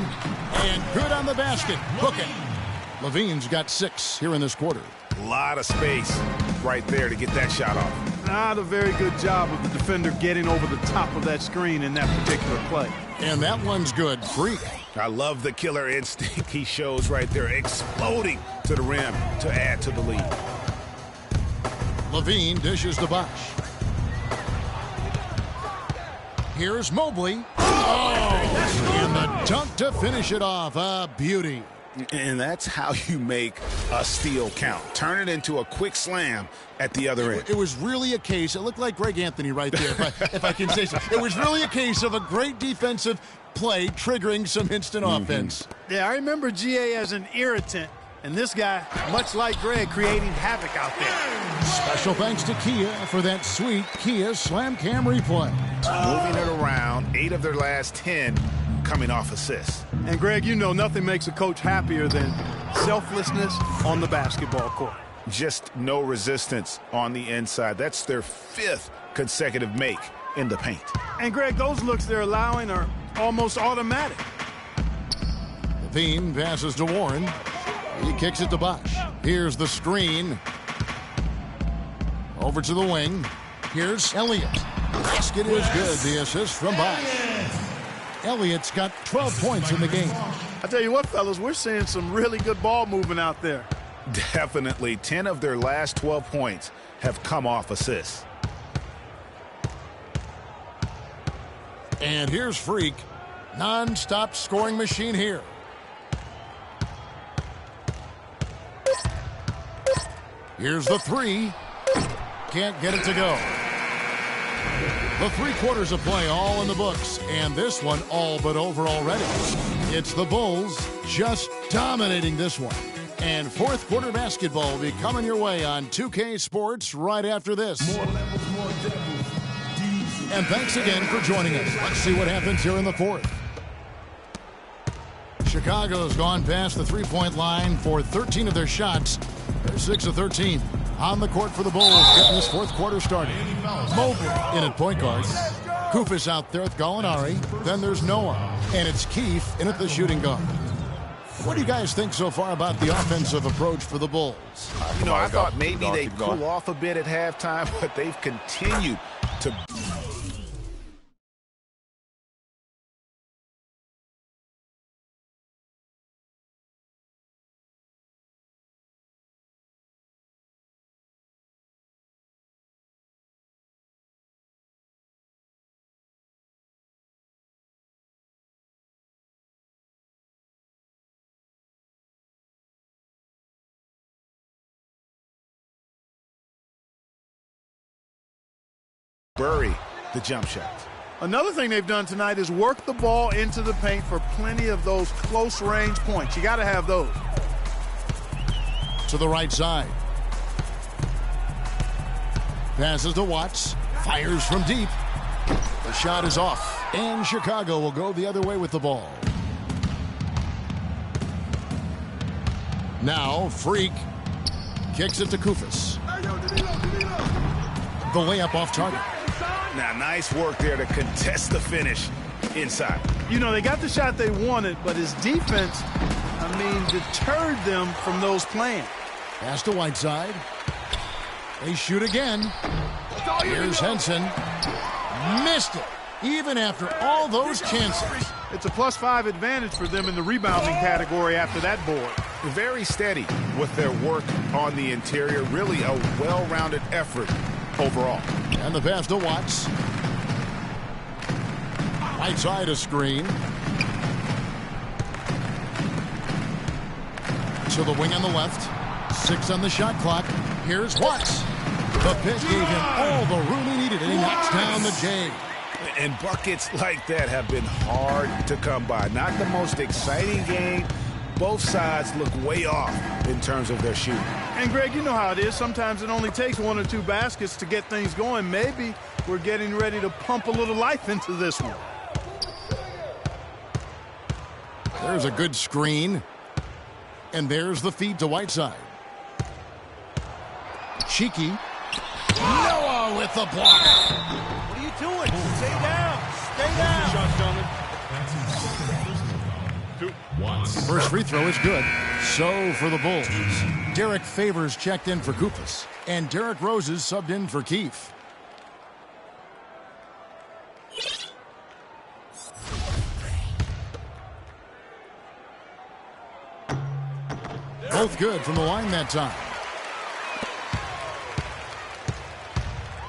And good on the basket. Hook it. LaVine's got 6 here in this quarter. A lot of space right there to get that shot off. Not a very good job of the defender getting over the top of that screen in that particular play. And that one's good. Freak. I love the killer instinct he shows right there, exploding to the rim to add to the lead. Levine dishes to Bosch. Here's Mobley. Oh, and the dunk to finish it off. A beauty. And that's how you make a steal count. Turn it into a quick slam at the other end. It was really a case. It looked like Greg Anthony right there, if I can say so. It was really a case of a great defensive play triggering some instant offense. Yeah, I remember GA as an irritant, and this guy, much like Greg, creating havoc out there. Special thanks to Kia for that sweet Kia Slam Cam replay. Moving it around, 8 of their last 10 coming off assists. And Greg, you know nothing makes a coach happier than selflessness on the basketball court. Just no resistance on the inside. That's their 5th consecutive make in the paint. And Greg, those looks they're allowing are almost automatic. Levine passes to Warren. He kicks it to Bosch. Here's the screen. Over to the wing. Here's Elliott. Basket is good. The assist from Bosch. Elliott's got 12 points in the game. I tell you what, fellas, we're seeing some really good ball movement out there. Definitely. 10 of their last 12 points have come off assists. And here's Freak. Non-stop scoring machine here. Here's the three. Can't get it to go. The 3 quarters of play all in the books, and this one all but over already. It's the Bulls just dominating this one. And 4th quarter basketball will be coming your way on 2K Sports right after this. More levels, more devils. And thanks again for joining us. Let's see what happens here in the 4th. Chicago's gone past the three-point line for 13 of their shots. They're 6 of 13. On the court for the Bulls, getting this 4th quarter started. Mobley in at point guard. Koufos out there with Gallinari. Then there's Noah. And it's Keefe in at the shooting guard. What do you guys think so far about the offensive approach for the Bulls? You know, I thought maybe they'd cool off a bit at halftime, but they've continued to... bury the jump shot. Another thing they've done tonight is work the ball into the paint for plenty of those close-range points. You got to have those. To the right side. Passes to Watts. Fires from deep. The shot is off. And Chicago will go the other way with the ball. Now, Freak kicks it to Koufos. The layup off target. Now, nice work there to contest the finish inside. You know, they got the shot they wanted, but his defense, deterred them from those plans. Pass to Whiteside. They shoot again. Here's Henson. Missed it, even after all those chances. It's a +5 advantage for them in the rebounding category after that board. Very steady with their work on the interior. Really a well-rounded effort overall. And the pass to Watts. Right side a screen. To the wing on the left. 6 on the shot clock. Here's Watts. The pick gave him all the room he needed, and he knocks down the J. And buckets like that have been hard to come by. Not the most exciting game. Both sides look way off in terms of their shooting. And, Greg, you know how it is. Sometimes it only takes 1 or 2 baskets to get things going. Maybe we're getting ready to pump a little life into this one. There's a good screen. And there's the feed to Whiteside. Cheeky. Noah with the block. What are you doing? Stay down. Stay down. First free throw is good. So for the Bulls. Derek Favors checked in for Koufos. And Derek Rose is subbed in for Keefe. Both good from the line that time.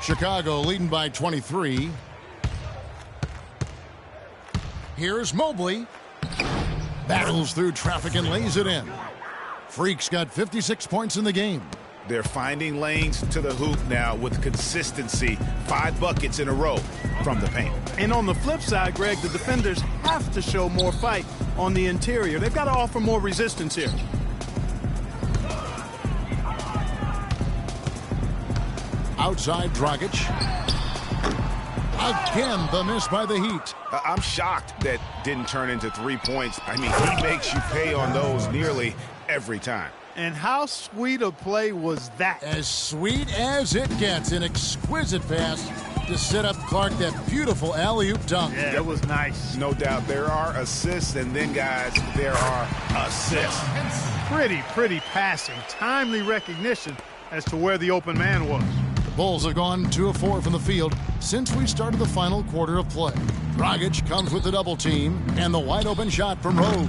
Chicago leading by 23. Here's Mobley. Battles through traffic and lays it in. Freak's got 56 points in the game. They're finding lanes to the hoop now with consistency. 5 buckets in a row from the paint. And on the flip side, Greg, the defenders have to show more fight on the interior. They've got to offer more resistance here. Outside Dragic. Again, the miss by the Heat. I'm shocked that didn't turn into 3 points. I mean, he makes you pay on those nearly every time. And how sweet a play was that? As sweet as it gets. An exquisite pass to set up Clark that beautiful alley-oop dunk. Yeah, it was nice. No doubt there are assists, and then, guys, there are assists. Pretty passing. Timely recognition as to where the open man was. Bulls have gone 2 of 4 from the field since we started the final quarter of play. Dragic comes with the double team and the wide open shot from Rose.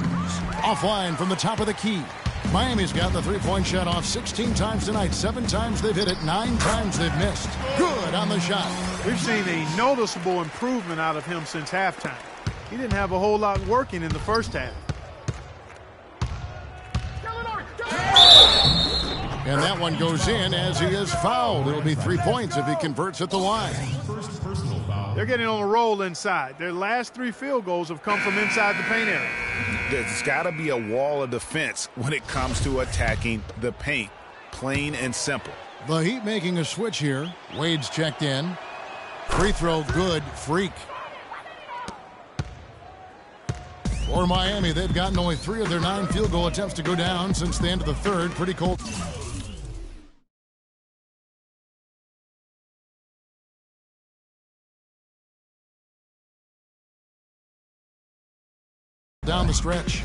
Offline from the top of the key. Miami's got the three-point shot off 16 times tonight. 7 times they've hit it, 9 times they've missed. Good on the shot. We've seen a noticeable improvement out of him since halftime. He didn't have a whole lot working in the first half. And that one goes in as he is fouled. It'll be 3 points if he converts at the line. They're getting on a roll inside. Their last 3 field goals have come from inside the paint area. There's got to be a wall of defense when it comes to attacking the paint. Plain and simple. The Heat making a switch here. Wade's checked in. Free throw good. Freak. For Miami, they've gotten only 3 of their 9 field goal attempts to go down since the end of the third. Pretty cold. Down the stretch.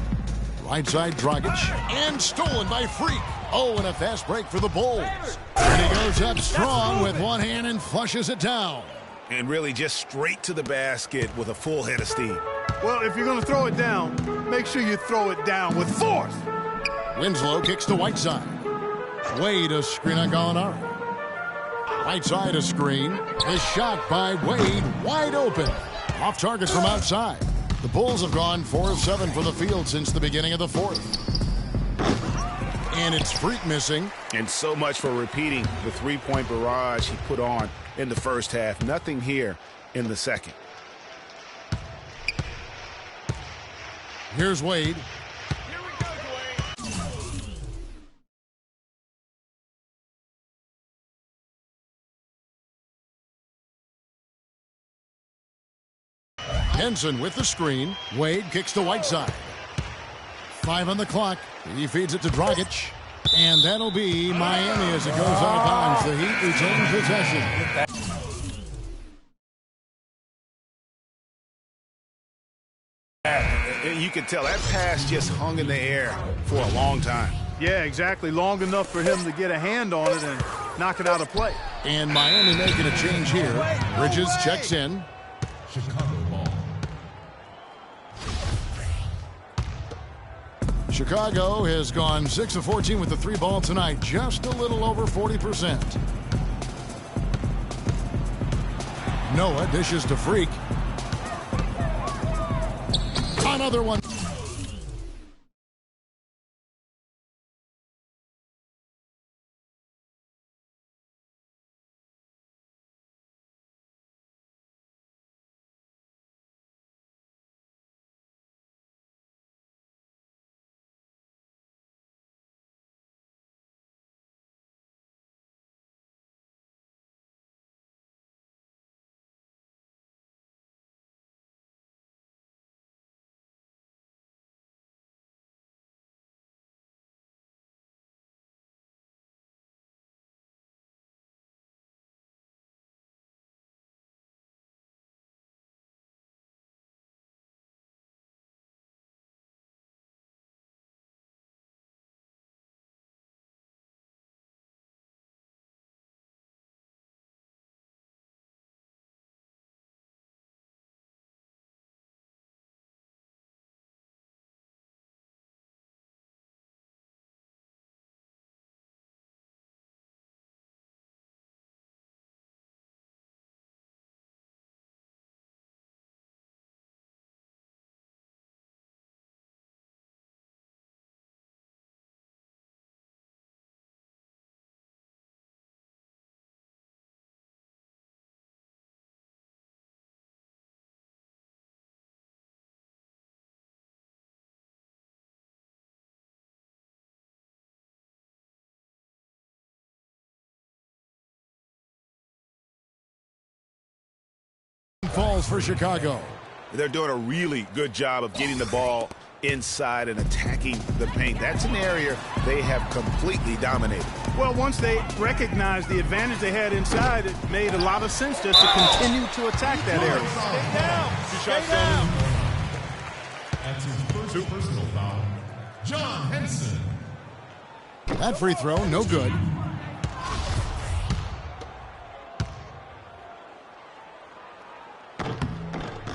Right side Dragic. And stolen by Freak. Oh, and a fast break for the Bulls. And he goes up strong with one hand and flushes it down. And really just straight to the basket with a full head of steam. Well, if you're going to throw it down, make sure you throw it down with force. Winslow kicks to Whiteside. Wade a screen on Gallinari. Whiteside a screen. A shot by Wade wide open. Off target from outside. The Bulls have gone 4 of 7 from the field since the beginning of the fourth. And it's Freak missing. And so much for repeating the three-point barrage he put on in the first half. Nothing here in the second. Here's Wade. Here we go, Dwayne. Henson with the screen. Wade kicks to Whiteside. 5 on the clock. He feeds it to Dragic. And that'll be Miami as it goes out of bounds. The Heat retain possession. You can tell that pass just hung in the air for a long time. Yeah, exactly. Long enough for him to get a hand on it and knock it out of play. And Miami making a change here. Bridges checks in. Chicago ball. Chicago has gone 6 of 14 with the 3 ball tonight. Just a little over 40%. Noah dishes to Freak. Another one. falls for Chicago. They're doing a really good job of getting the ball inside and attacking the paint. That's an area they have completely dominated. Well, once they recognized the advantage they had inside, it made a lot of sense just to continue to attack that area. Stay down. That's his first personal foul. John Henson. That free throw, no good.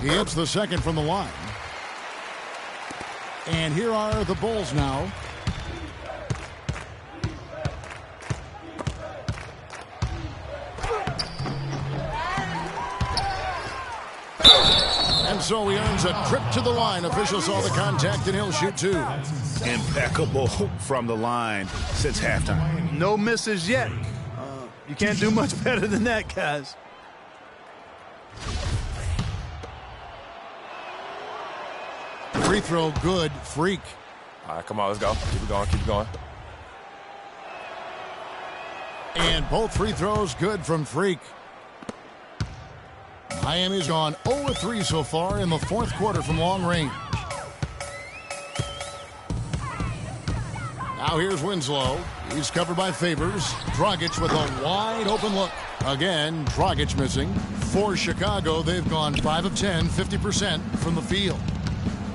He hits the second from the line. And here are the Bulls now. And so he earns a trip to the line. Officials saw the contact and he'll shoot two. Impeccable from the line since halftime. No misses yet. You can't do much better than that, guys. Free throw good, Freak. All right, come on, let's go. Keep it going, keep it going. And both free throws good from Freak. Miami's gone 0-3 so far in the fourth quarter from long range. Now here's Winslow. He's covered by Favors. Dragic with a wide open look. Again, Dragic missing. For Chicago, they've gone 5 of 10, 50% from the field.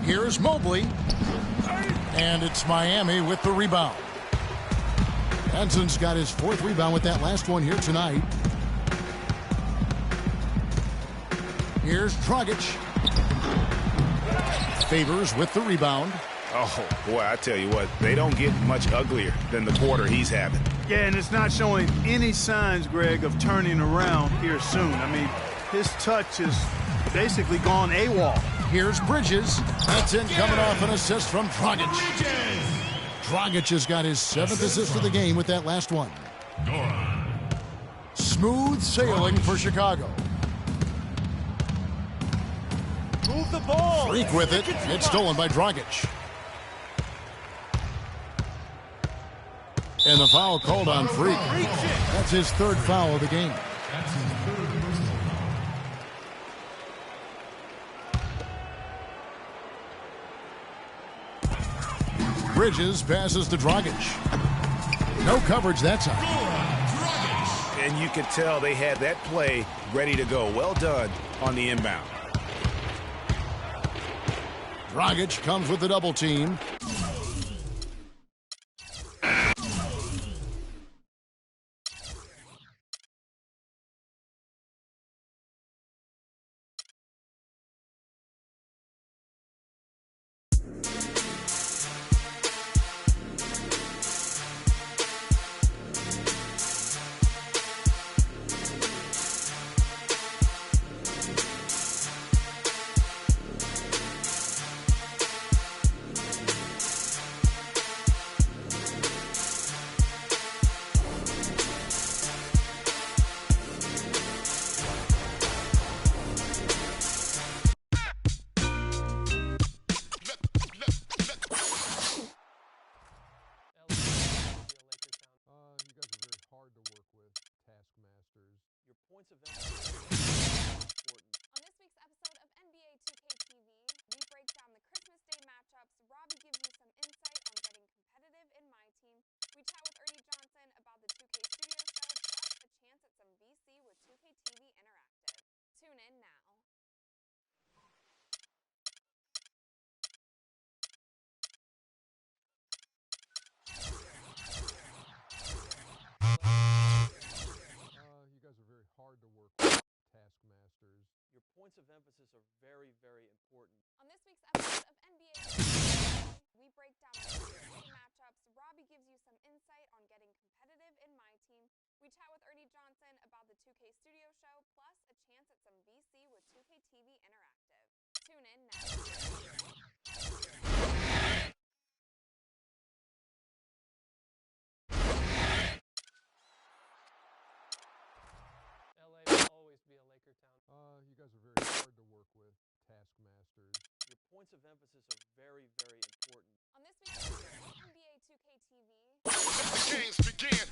Here's Mobley. And it's Miami with the rebound. Henson's got his fourth rebound with that last one here tonight. Here's Dragic. Favors with the rebound. Oh, boy, I tell you what, they don't get much uglier than the quarter he's having. Yeah, and it's not showing any signs, Greg, of turning around here soon. I mean, his touch is basically gone AWOL. Here's Bridges. That's in coming off an assist from Dragic. Dragic has got his 7th assist of the game with that last one. Smooth sailing for Chicago. Move the ball. Freak with it. It's stolen by Dragic. And the foul called on Freak. That's his 3rd foul of the game. Bridges passes to Dragic. No coverage that time. And you could tell they had that play ready to go. Well done on the inbound. Dragic comes with the double team. On this week's episode of NBA 2K TV, we break down the Christmas Day matchups. Robbie gives you some insight on getting competitive in my team. We chat with Ernie Johnson about the 2K Studio Show, plus a chance at some VC with 2K TV Interactive. Tune in now. You guys are very hard to work with, taskmasters. Your points of emphasis are very, very important. On this week's episode of NBA 2K, we break down the Christmas Day matchups. Robbie gives you some insight on getting competitive in my team. We chat with Ernie Johnson about the 2K Studio Show, plus a chance at some VC with 2K TV Interactive. Tune in now. You guys are very hard to work with, taskmasters. Your points of emphasis are very, very important. On this week's episode of NBA 2K TV, Let the games begin.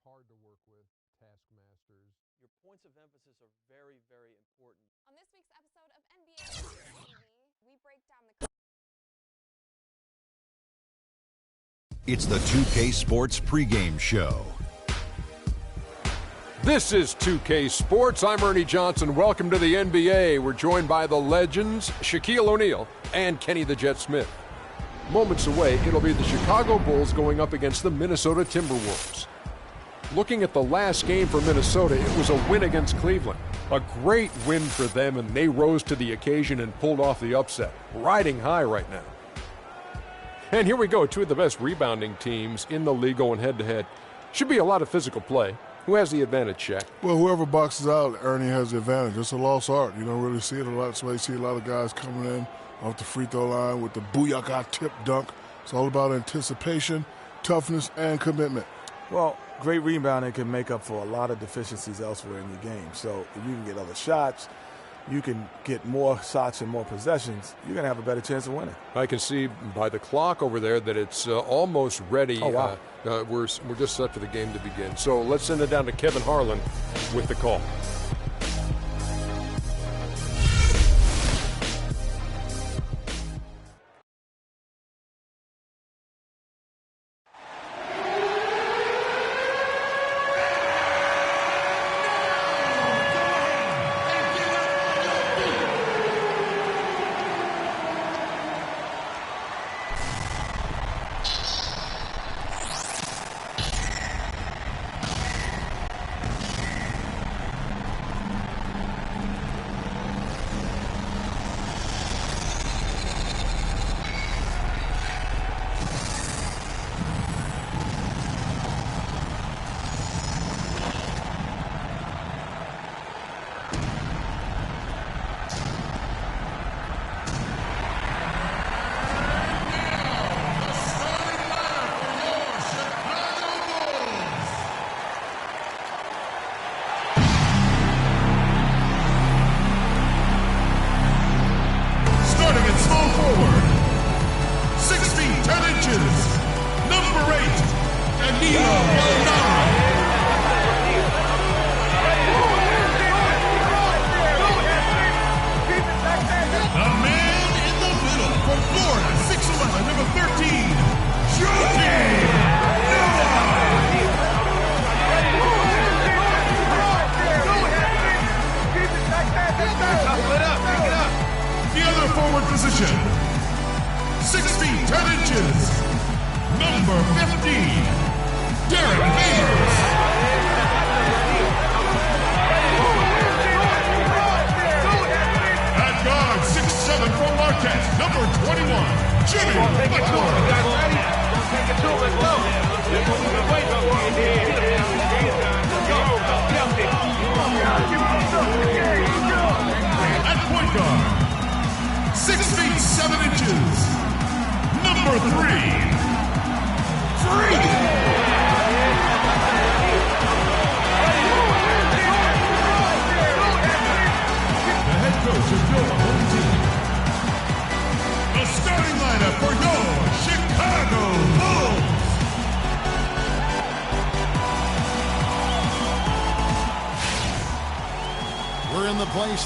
hard to work with, taskmasters. Your points of emphasis are very, very important. On this week's episode of NBA TV, we break down the... It's the 2K Sports pregame show. This is 2K Sports. I'm Ernie Johnson. Welcome to the NBA. We're joined by the legends, Shaquille O'Neal and Kenny the Jet Smith. Moments away, it'll be the Chicago Bulls going up against the Minnesota Timberwolves. Looking at the last game for Minnesota, it was a win against Cleveland. A great win for them, and they rose to the occasion and pulled off the upset. Riding high right now. And here we go, two of the best rebounding teams in the league going head-to-head. Should be a lot of physical play. Who has the advantage, Shaq? Well, whoever boxes out, Ernie has the advantage. It's a lost art. You don't really see it a lot. That's why you see a lot of guys coming in off the free throw line with the booyaka tip dunk. It's all about anticipation, toughness, and commitment. Well, great rebounding can make up for a lot of deficiencies elsewhere in your game. So if you can get other shots, you can get more shots and more possessions, you're going to have a better chance of winning. I can see by the clock over there that it's almost ready. Oh, wow. We're just set for the game to begin. So let's send it down to Kevin Harlan with the call.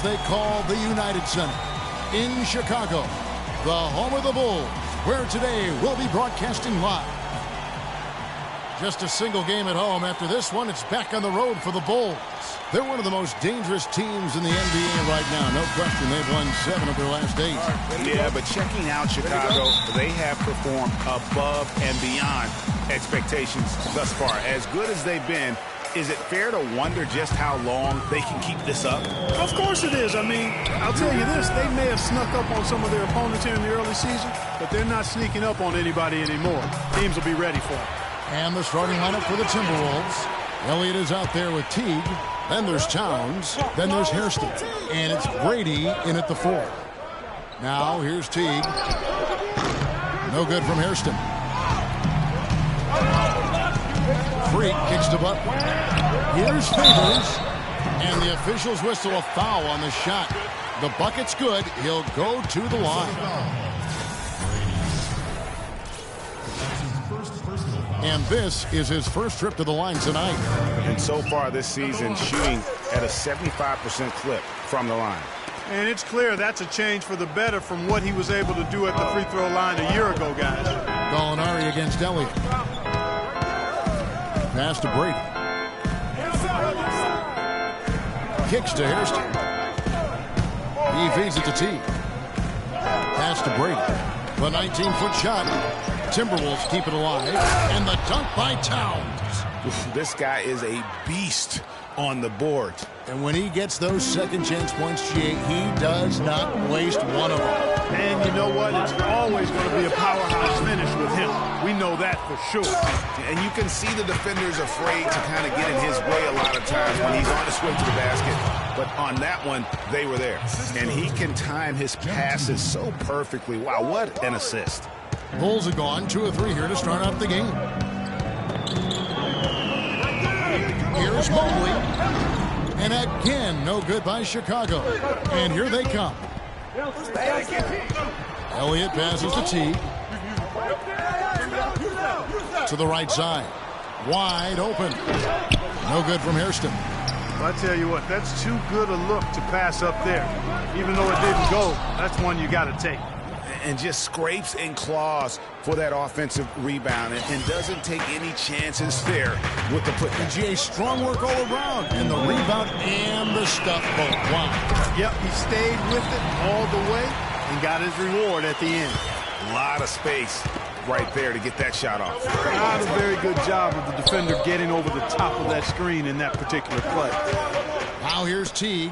They call the United Center in Chicago, the home of the Bulls, where today we'll be broadcasting live. Just a single game at home. After this one, it's back on the road for the Bulls. They're one of the most dangerous teams in the NBA right now. No question, they've won 7 of their last 8. Yeah, but checking out Chicago, they have performed above and beyond expectations thus far. As good as they've been, is it fair to wonder just how long they can keep this up? Of course it is. I mean, I'll tell you this. They may have snuck up on some of their opponents here in the early season, but they're not sneaking up on anybody anymore. Teams will be ready for it. And the starting lineup for the Timberwolves. Elliott is out there with Teague. Then there's Towns. Then there's Hairston. And it's Brady in at the 4. Now here's Teague. No good from Hairston. Freak kicks to Butler. Here's Favors. And the officials whistle a foul on the shot. The bucket's good. He'll go to the line. That's his first personal foul. And this is his first trip to the line tonight. And so far this season, shooting at a 75% clip from the line. And it's clear that's a change for the better from what he was able to do at the free throw line a year ago, guys. Gallinari against Elliott. Pass to Brady. Kicks to Hairston. He feeds it to T. Pass to Brady. The 19-foot shot. Timberwolves keep it alive. And the dunk by Towns. This guy is a beast on the board. And when he gets those second chance points, Jay, he does not waste one of them. And you know what? It's always going to be a powerhouse finish with him. We know that for sure. And you can see the defenders afraid to kind of get in his way a lot of times when he's on his way to the basket. But on that one, they were there. And he can time his passes so perfectly. Wow, what an assist. Bulls are gone. 2 or 3 here to start out the game. Here's Mobley. And again, no good by Chicago. And here they come. Elliott passes to T. To the right side. Wide open. No good from Hairston. I tell you what, that's too good a look to pass up there. Even though it didn't go, that's one you got to take. And just scrapes and claws for that offensive rebound and doesn't take any chances there with the putback. And GA, strong work all around. And the rebound and the stuff both. Wow. Yep, he stayed with it all the way and got his reward at the end. A lot of space right there to get that shot off. Not a very good job of the defender getting over the top of that screen in that particular play. Now here's Teague.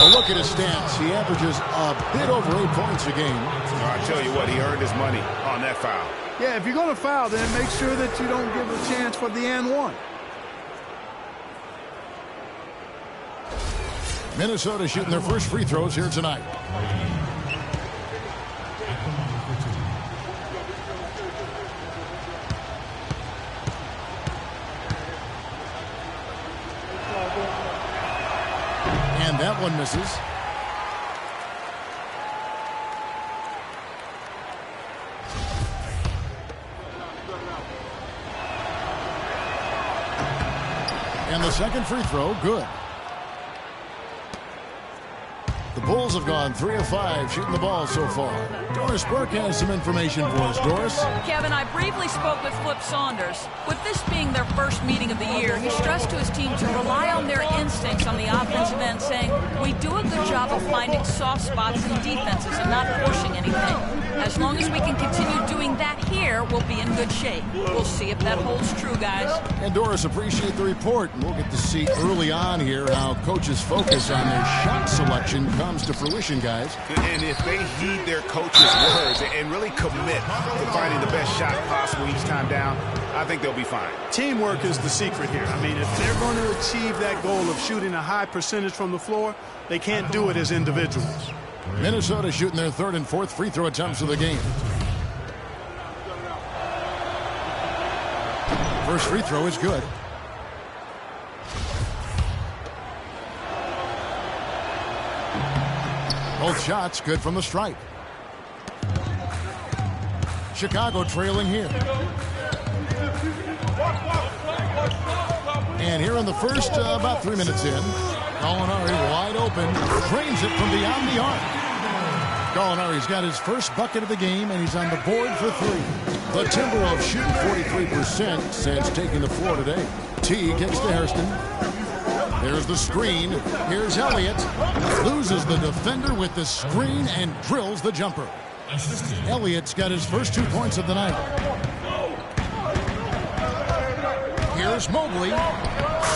A look at his stats. He averages a bit over 8 points a game. I tell you what, he earned his money on that foul. Yeah, if you're going to foul, then make sure that you don't give a chance for the and one. Minnesota shooting their first free throws here tonight. And that one misses. And the second free throw, good. The Bulls have gone 3 of 5 shooting the ball so far. Doris Burke has some information for us. Doris? Kevin, I briefly spoke with Flip Saunders. With this being their first meeting of the year, he stressed to his team to rely on their instincts on the offensive end, saying, we do a good job of finding soft spots in defenses and not pushing anything. As long as we can continue doing that here, we'll be in good shape. We'll see if that holds true, guys. And Doris, appreciate the report. And we'll get to see early on here how coaches focus on their shot selection comes to fruition, guys. And if they heed their coach's words and really commit to finding the best shot possible each time down, I think they'll be fine. Teamwork is the secret here. I mean, if they're going to achieve that goal of shooting a high percentage from the floor, they can't do it as individuals. Minnesota shooting their 3rd and 4th free throw attempts of the game. First free throw is good. Both shots good from the stripe. Chicago trailing here. And here in the first, about 3 minutes in, Gallinari wide open, drains it from beyond the arc. Gallinari's got his first bucket of the game, and he's on the board for 3. The Timberwolves shooting 43% since taking the floor today. T gets to Hairston. There's the screen. Here's Elliott. Loses the defender with the screen and drills the jumper. Elliott's got his first 2 points of the night. Here's Mobley.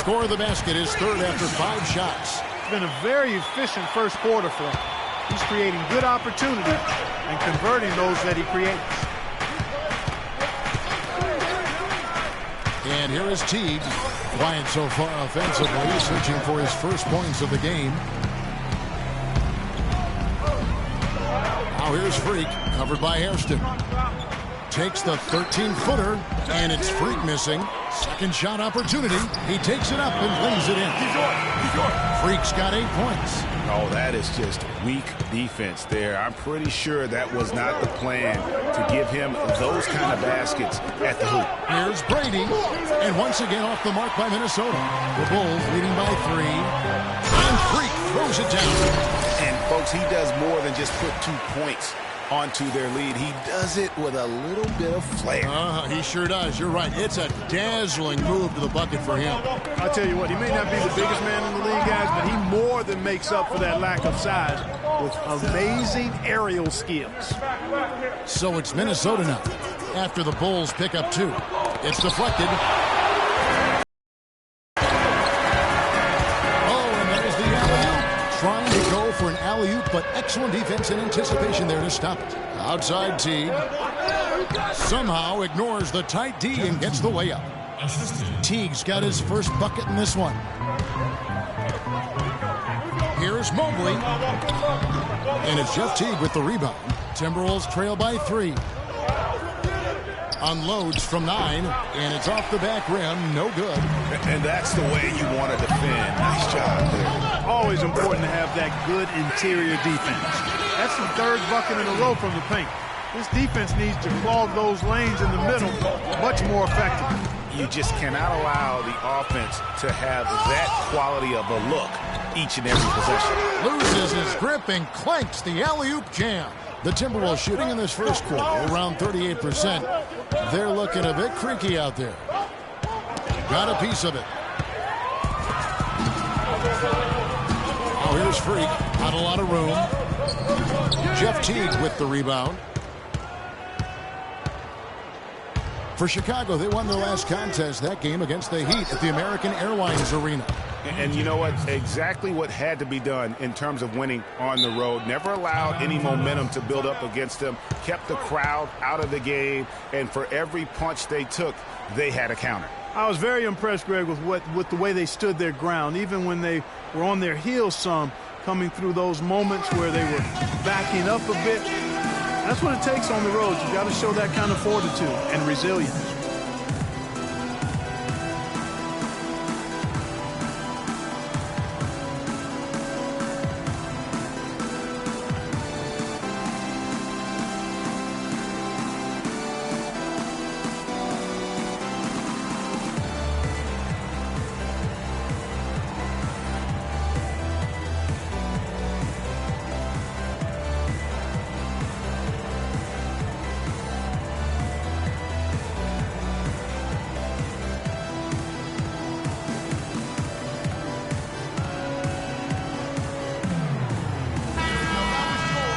Score of the basket, his 3rd after 5 shots. It's been a very efficient first quarter for him. He's creating good opportunity and converting those that he creates. And here is Teague. Quiet so far offensively, searching for his first points of the game. Now here's Freak, covered by Hairston. Takes the 13-footer, and it's Freak missing. Second shot opportunity. He takes it up and lays it in. Freak's got 8 points. Oh, that is just weak defense there. I'm pretty sure that was not the plan to give him those kind of baskets at the hoop. Here's Brady, and once again off the mark by Minnesota. The Bulls leading by 3, and Freak throws it down. And folks, he does more than just put 2 points onto their lead. He does it with a little bit of flair. He sure does. You're right. It's a dazzling move to the bucket for him. I'll tell you what, he may not be the biggest man in the league, guys, but he more than makes up for that lack of size with amazing aerial skills. So it's Minnesota now after the Bulls pick up 2. It's deflected. Trying to go for an alley-oop, but excellent defense and anticipation there to stop it. Outside Teague. Somehow ignores the tight D and gets the layup. Teague's got his first bucket in this one. Here's Mobley. And it's Jeff Teague with the rebound. Timberwolves trail by 3. Unloads from 9, and it's off the back rim. No good. And that's the way you want to defend. Nice job there. Always important to have that good interior defense. That's the 3rd bucket in a row from the paint. This defense needs to clog those lanes in the middle much more effectively. You just cannot allow the offense to have that quality of a look each and every possession. Loses his grip and clanks the alley-oop jam. The Timberwolves shooting in this first quarter around 38%. They're looking a bit creaky out there. Got a piece of it. Oh, here's Freak. Not a lot of room. Jeff Teague with the rebound. For Chicago, they won their last contest that game against the Heat at the American Airlines Arena. And you know what? Exactly what had to be done in terms of winning on the road. Never allowed any momentum to build up against them. Kept the crowd out of the game. And for every punch they took, they had a counter. I was very impressed, Greg, with the way they stood their ground, even when they were on their heels some, coming through those moments where they were backing up a bit. That's what it takes on the road. You got to show that kind of fortitude and resilience.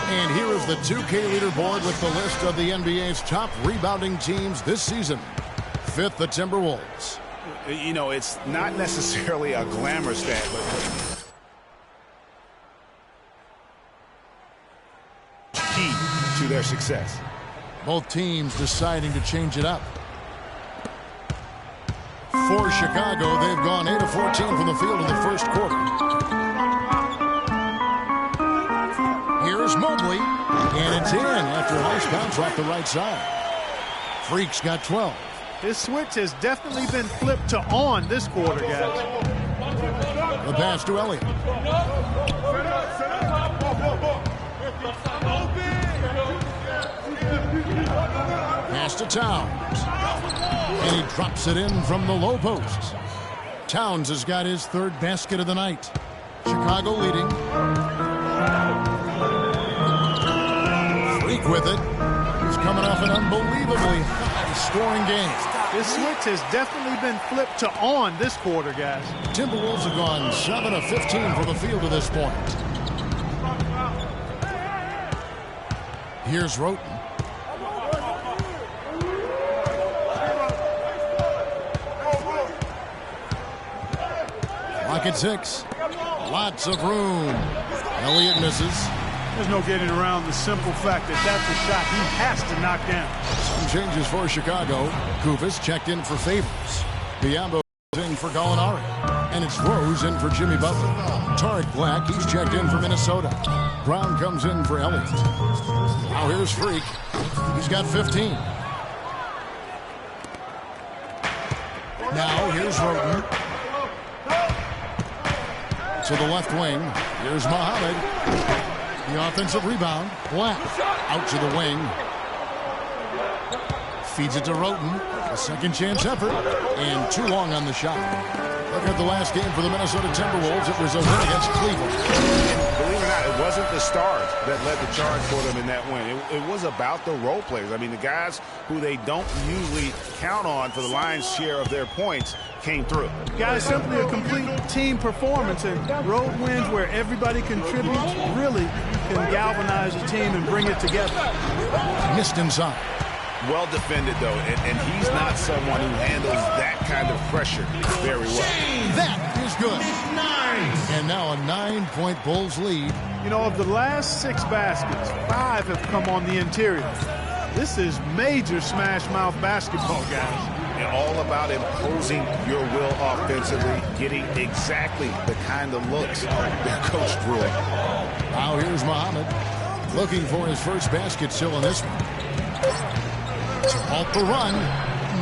And here is the 2K leaderboard with the list of the NBA's top rebounding teams this season. 5th, the Timberwolves. You know, it's not necessarily a glamour stat, but key to their success. Both teams deciding to change it up. For Chicago, they've gone 8 of 14 from the field in the first quarter. Here's Mobley, and it's in after a nice bounce off the right side. Freak's got 12. This switch has definitely been flipped to on this quarter, guys. The pass to Elliott. Pass to Towns. And he drops it in from the low post. Towns has got his 3rd basket of the night. Chicago leading. Freak with it. He's coming off an unbelievably high-scoring game. This switch has definitely been flipped to on this quarter, guys. Timberwolves have gone 7 of 15 from the field to this point. Here's Roten. Clock at 6. Lots of room. Elliott misses. There's no getting around the simple fact that that's a shot he has to knock down. Some changes for Chicago. Kufis checked in for Favors. Biombo in for Gallinari. And it's Rose in for Jimmy Butler. Tariq Black, he's checked in for Minnesota. Brown comes in for Elliott. Now here's Freak. He's got 15. Now here's Roden. To the left wing. Here's Muhammad. The offensive rebound. Black out to the wing. Feeds it to Roden. A second chance effort. And too long on the shot. Look at the last game for the Minnesota Timberwolves. It was a win against Cleveland. And believe it or not, it wasn't the stars that led the charge for them in that win. It was about the role players. I mean, the guys who they don't usually count on for the lion's share of their points came through. Guys, simply a complete team performance, and road wins where everybody contributes really can galvanize a team and bring it together. Missed inside. Well defended, though, and he's not someone who handles that kind of pressure very well. That is good. And now a 9-point Bulls lead. You know, of the last 6 baskets, 5 have come on the interior. This is major smash mouth basketball, guys. And all about imposing your will offensively, getting exactly the kind of looks their coach drew. Now here's Muhammad looking for his first basket still in this one. Halt the run.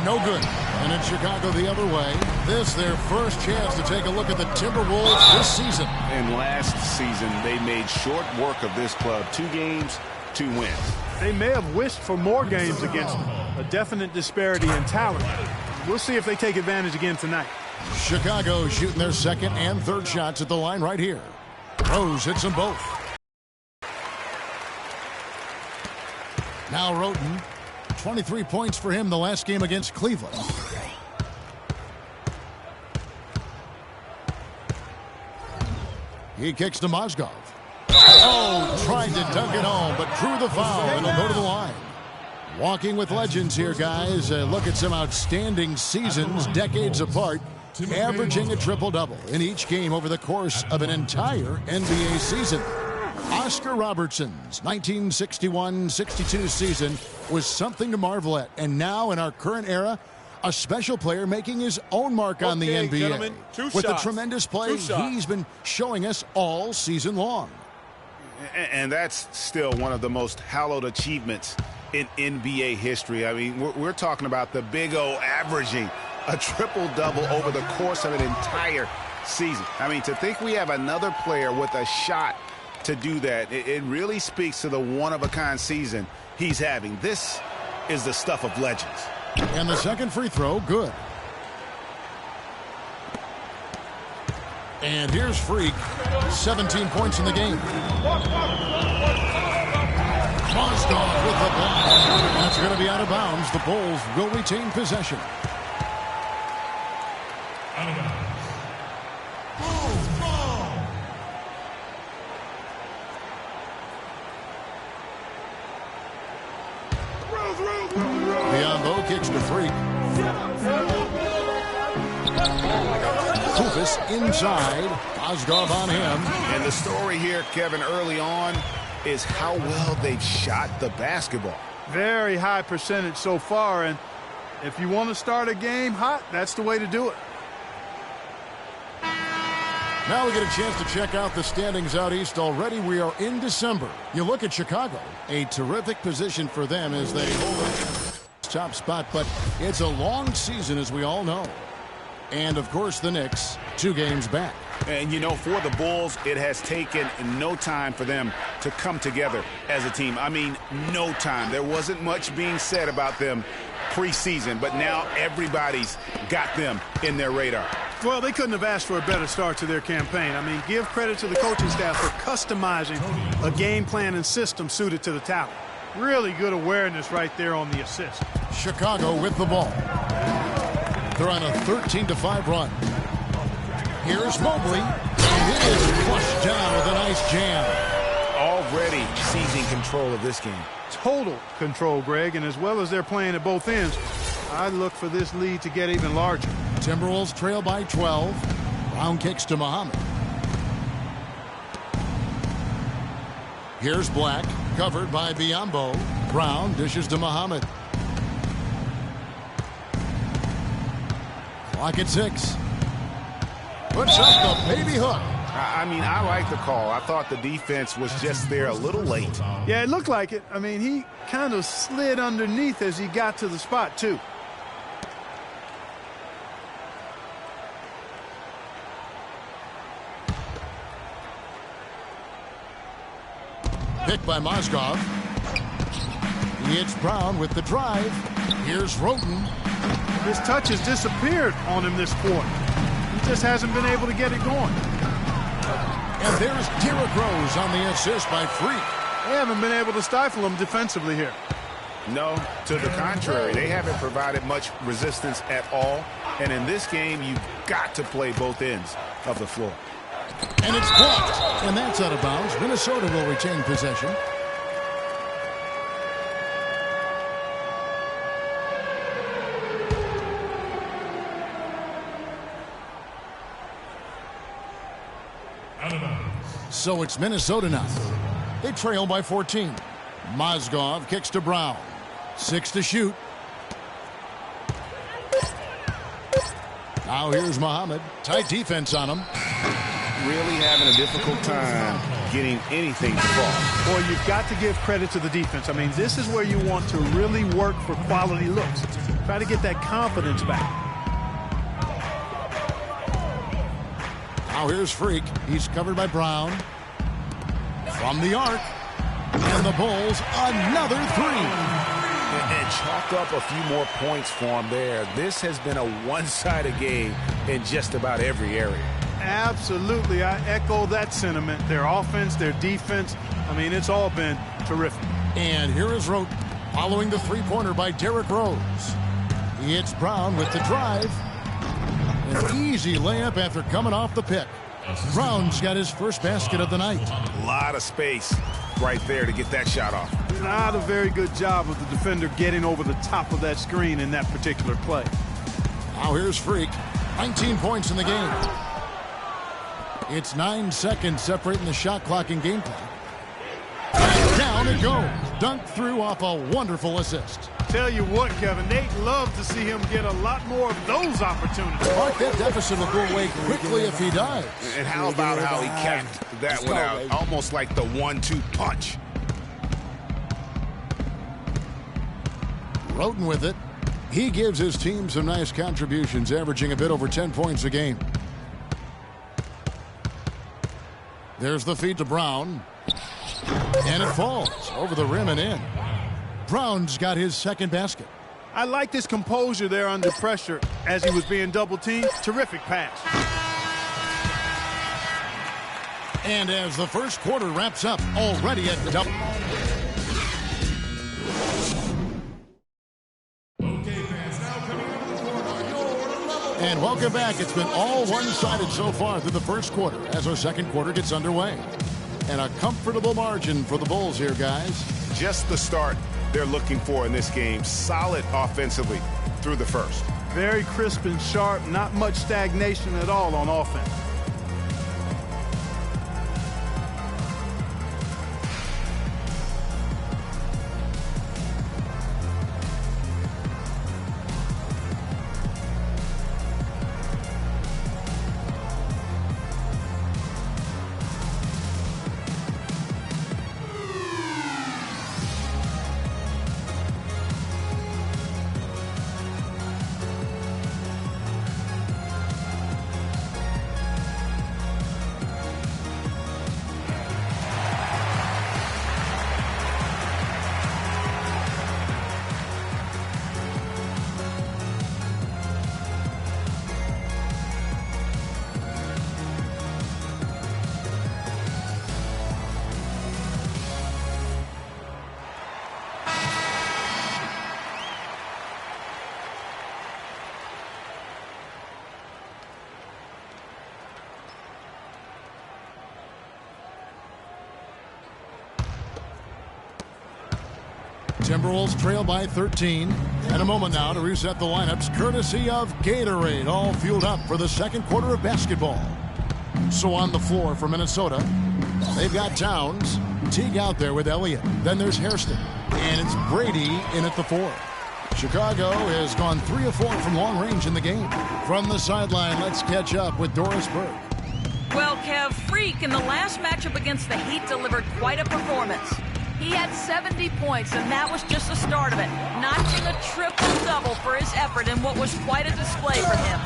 No good. And in Chicago the other way. This their first chance to take a look at the Timberwolves this season. And last season they made short work of this club. 2 games, 2 wins. They may have wished for more games against them. A definite disparity in talent. We'll see if they take advantage again tonight. Chicago shooting their second and third shots at the line right here. Rose hits them both. Now Roden. 23 points for him the last game against Cleveland. He kicks to Mozgov. Oh, tried to dunk it home, but drew the foul, and he'll go to the line. Walking with legends here, guys. Look at some outstanding seasons, decades apart, averaging a triple-double in each game over the course of an entire NBA season. Oscar Robertson's 1961-62 season was something to marvel at. And now in our current era, a special player making his own mark on the NBA. Gentlemen, with the tremendous play he's been showing us all season long. And that's still one of the most hallowed achievements in NBA history. I mean, we're talking about the Big O averaging a triple-double over the course of an entire season. I mean, to think we have another player with a shot to do that, it really speaks to the one-of-a-kind season he's having. This is the stuff of legends. And the second free throw, good. And here's Freak, 17 points in the game. Mozgov with the block. That's going to be out of bounds. The Bulls will retain possession. Out of bounds. Biombo kicks to Freak. Kufis inside. Mozgov on him. And the story here, Kevin, early on is how well they've shot the basketball. Very high percentage so far, and if you want to start a game hot, that's the way to do it. Now we get a chance to check out the standings out east. Already we are in December. You look at Chicago, a terrific position for them as they hold a top spot, but it's a long season, as we all know. And, of course, the Knicks, 2 games back. And, you know, for the Bulls, it has taken no time for them to come together as a team. I mean, no time. There wasn't much being said about them preseason, but now everybody's got them in their radar. Well, they couldn't have asked for a better start to their campaign. I mean, give credit to the coaching staff for customizing a game plan and system suited to the talent. Really good awareness right there on the assist. Chicago with the ball. They're on a 13-5 run. Here's Mobley. And it is flushed down with a nice jam. Already seizing control of this game. Total control, Greg, and as well as they're playing at both ends, I look for this lead to get even larger. Timberwolves trail by 12. Brown kicks to Muhammad. Here's Black, covered by Biombo. Brown dishes to Muhammad. Clock at 6. Puts up the baby hook. I mean, I like the call. I thought the defense was just there a little late. Yeah, it looked like it. I mean, he kind of slid underneath as he got to the spot, too. pick by Mozgov. It's Brown with the drive. Here's Roten. His touch has disappeared on him this quarter. He just hasn't been able to get it going. And there's Derrick Rose on the assist by Freak. They haven't been able to stifle him defensively here. No, to the contrary. They haven't provided much resistance at all. And in this game, you've got to play both ends of the floor. And it's blocked. And that's out of bounds. Minnesota will retain possession. So it's Minnesota now. They trail by 14. Mozgov kicks to Brown. 6 to shoot. Now here's Muhammad. Tight defense on him. Really having a difficult time getting anything to fall. Boy, you've got to give credit to the defense. I mean, this is where you want to really work for quality looks. Try to get that confidence back. Now here's Freak. He's covered by Brown. From the arc. And the Bulls, another three. And chalk up a few more points for him there. This has been a one-sided game in just about every area. Absolutely. I echo that sentiment. Their offense, their defense. I mean, it's all been terrific. And here is Roten following the three-pointer by Derrick Rose. It's Brown with the drive. An easy layup after coming off the pick. Brown's got his first basket of the night. A lot of space right there to get that shot off. Not a very good job of the defender getting over the top of that screen in that particular play. Now here's Freak. 19 points in the game. It's 9 seconds separating the shot clock and game clock. And down it goes. Dunked through off a wonderful assist. Tell you what, Kevin, they'd love to see him get a lot more of those opportunities. Mark, that deficit will go away quickly if he does. And how about how he capped that one out? Almost like the 1-2 punch. Roten with it. He gives his team some nice contributions, averaging a bit over 10 points a game. There's the feed to Brown. And it falls over the rim and in. Brown's got his second basket. I like this composure there under pressure as he was being double-teamed. Terrific pass. And as the first quarter wraps up, already at double. And welcome back. It's been all one-sided so far through the first quarter as our second quarter gets underway. And a comfortable margin for the Bulls here, guys. Just the start they're looking for in this game. Solid offensively through the first. Very crisp and sharp. Not much stagnation at all on offense. Timberwolves trail by 13. And a moment now to reset the lineups courtesy of Gatorade, all fueled up for the second quarter of basketball. So on the floor for Minnesota, they've got Towns. Teague out there with Elliott. Then there's Hairston. And it's Brady in at the 4. Chicago has gone 3 of 4 from long range in the game. From the sideline, let's catch up with Doris Burke. Well, Kev, Freak in the last matchup against the Heat delivered quite a performance. He had 70 points, and that was just the start of it, notching a triple-double for his effort in what was quite a display for him.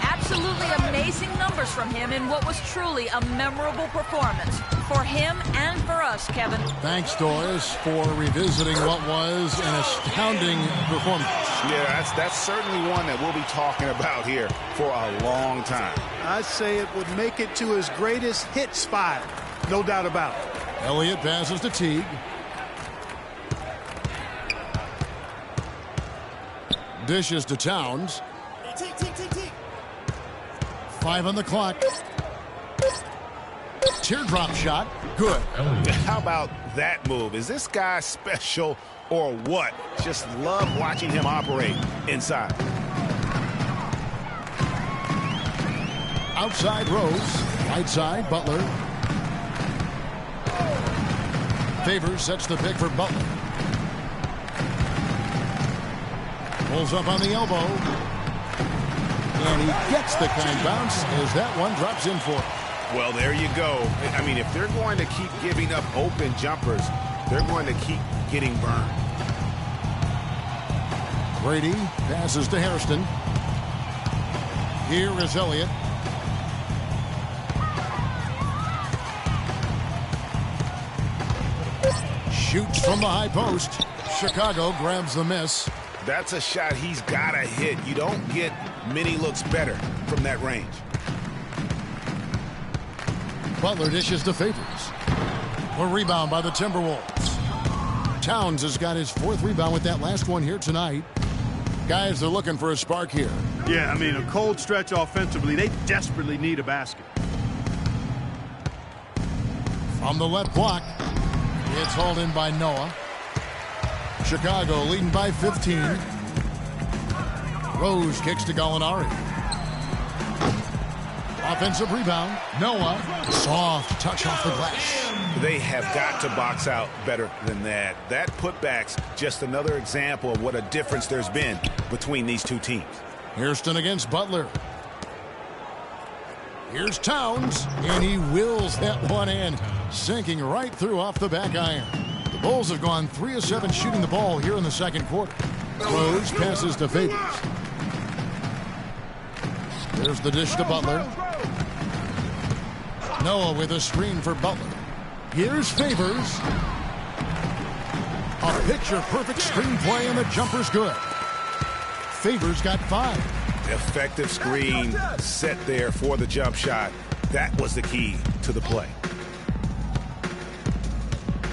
Absolutely amazing numbers from him in what was truly a memorable performance. for him and for us, Kevin. Thanks, Doris, for revisiting what was an astounding performance. Yeah, that's certainly one that we'll be talking about here for a long time. I'd say it would make it to his greatest hit spot. No doubt about it. Elliott passes to Teague. Dishes to Towns. 5 on the clock. Teardrop shot. Good. How about that move? Is this guy special or what? Just love watching him operate inside. Outside Rose. Right side, Butler. Favors sets the pick for Butler. Pulls up on the elbow. And he gets the kind bounce as that one drops in for him. Well, there you go. I mean, if they're going to keep giving up open jumpers, they're going to keep getting burned. Brady passes to Hairston. Here is Elliott. Shoots from the high post. Chicago grabs the miss. That's a shot he's got to hit. You don't get many looks better from that range. Butler dishes to Favors. A rebound by the Timberwolves. Towns has got his 4th rebound with that last one here tonight. Guys, they're looking for a spark here. Yeah, I mean, a cold stretch offensively. They desperately need a basket. From the left block, it's hauled in by Noah. Chicago leading by 15. Rose kicks to Gallinari. Offensive rebound. Noah. Soft touch off the glass. They have got to box out better than that. That putback's just another example of what a difference there's been between these two teams. Hairston against Butler. Here's Towns, and he wills that one in, sinking right through off the back iron. The Bulls have gone 3 of 7 shooting the ball here in the second quarter. Rose passes to Favors. There's the dish to Butler. Noah with a screen for Butler. Here's Favors. A picture-perfect screenplay, and the jumper's good. Favors got 5. Effective screen set there for the jump shot. That was the key to the play.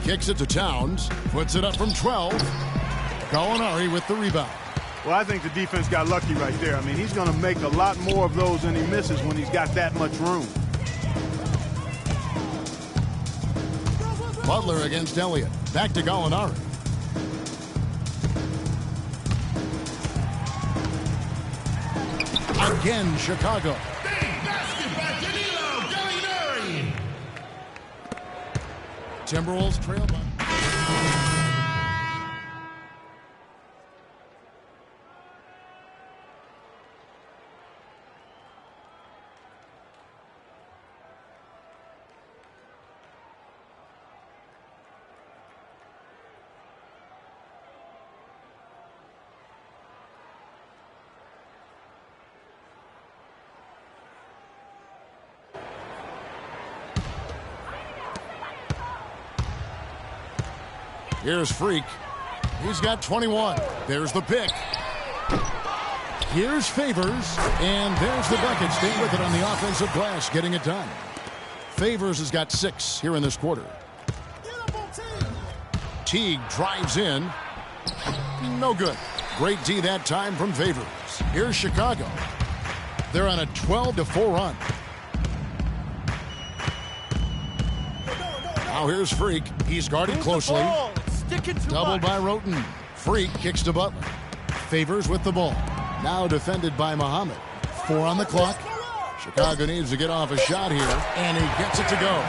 Kicks it to Towns. Puts it up from 12. Gallinari with the rebound. Well, I think the defense got lucky right there. I mean, he's going to make a lot more of those than he misses when he's got that much room. Butler against Elliott. Back to Gallinari. Again, Chicago. Timberwolves trail by. Here's Freak. He's got 21. There's the pick. Here's Favors. And there's the bucket. Staying with it on the offensive glass, getting it done. Favors has got 6 here in this quarter. Teague drives in. No good. Great D that time from Favors. Here's Chicago. They're on a 12-4 run. Now here's Freak. He's guarded closely. Doubled by Roten. Freak kicks to Butler. Favors with the ball. Now defended by Muhammad. 4 on the clock. Chicago needs to get off a shot here, and he gets it to go.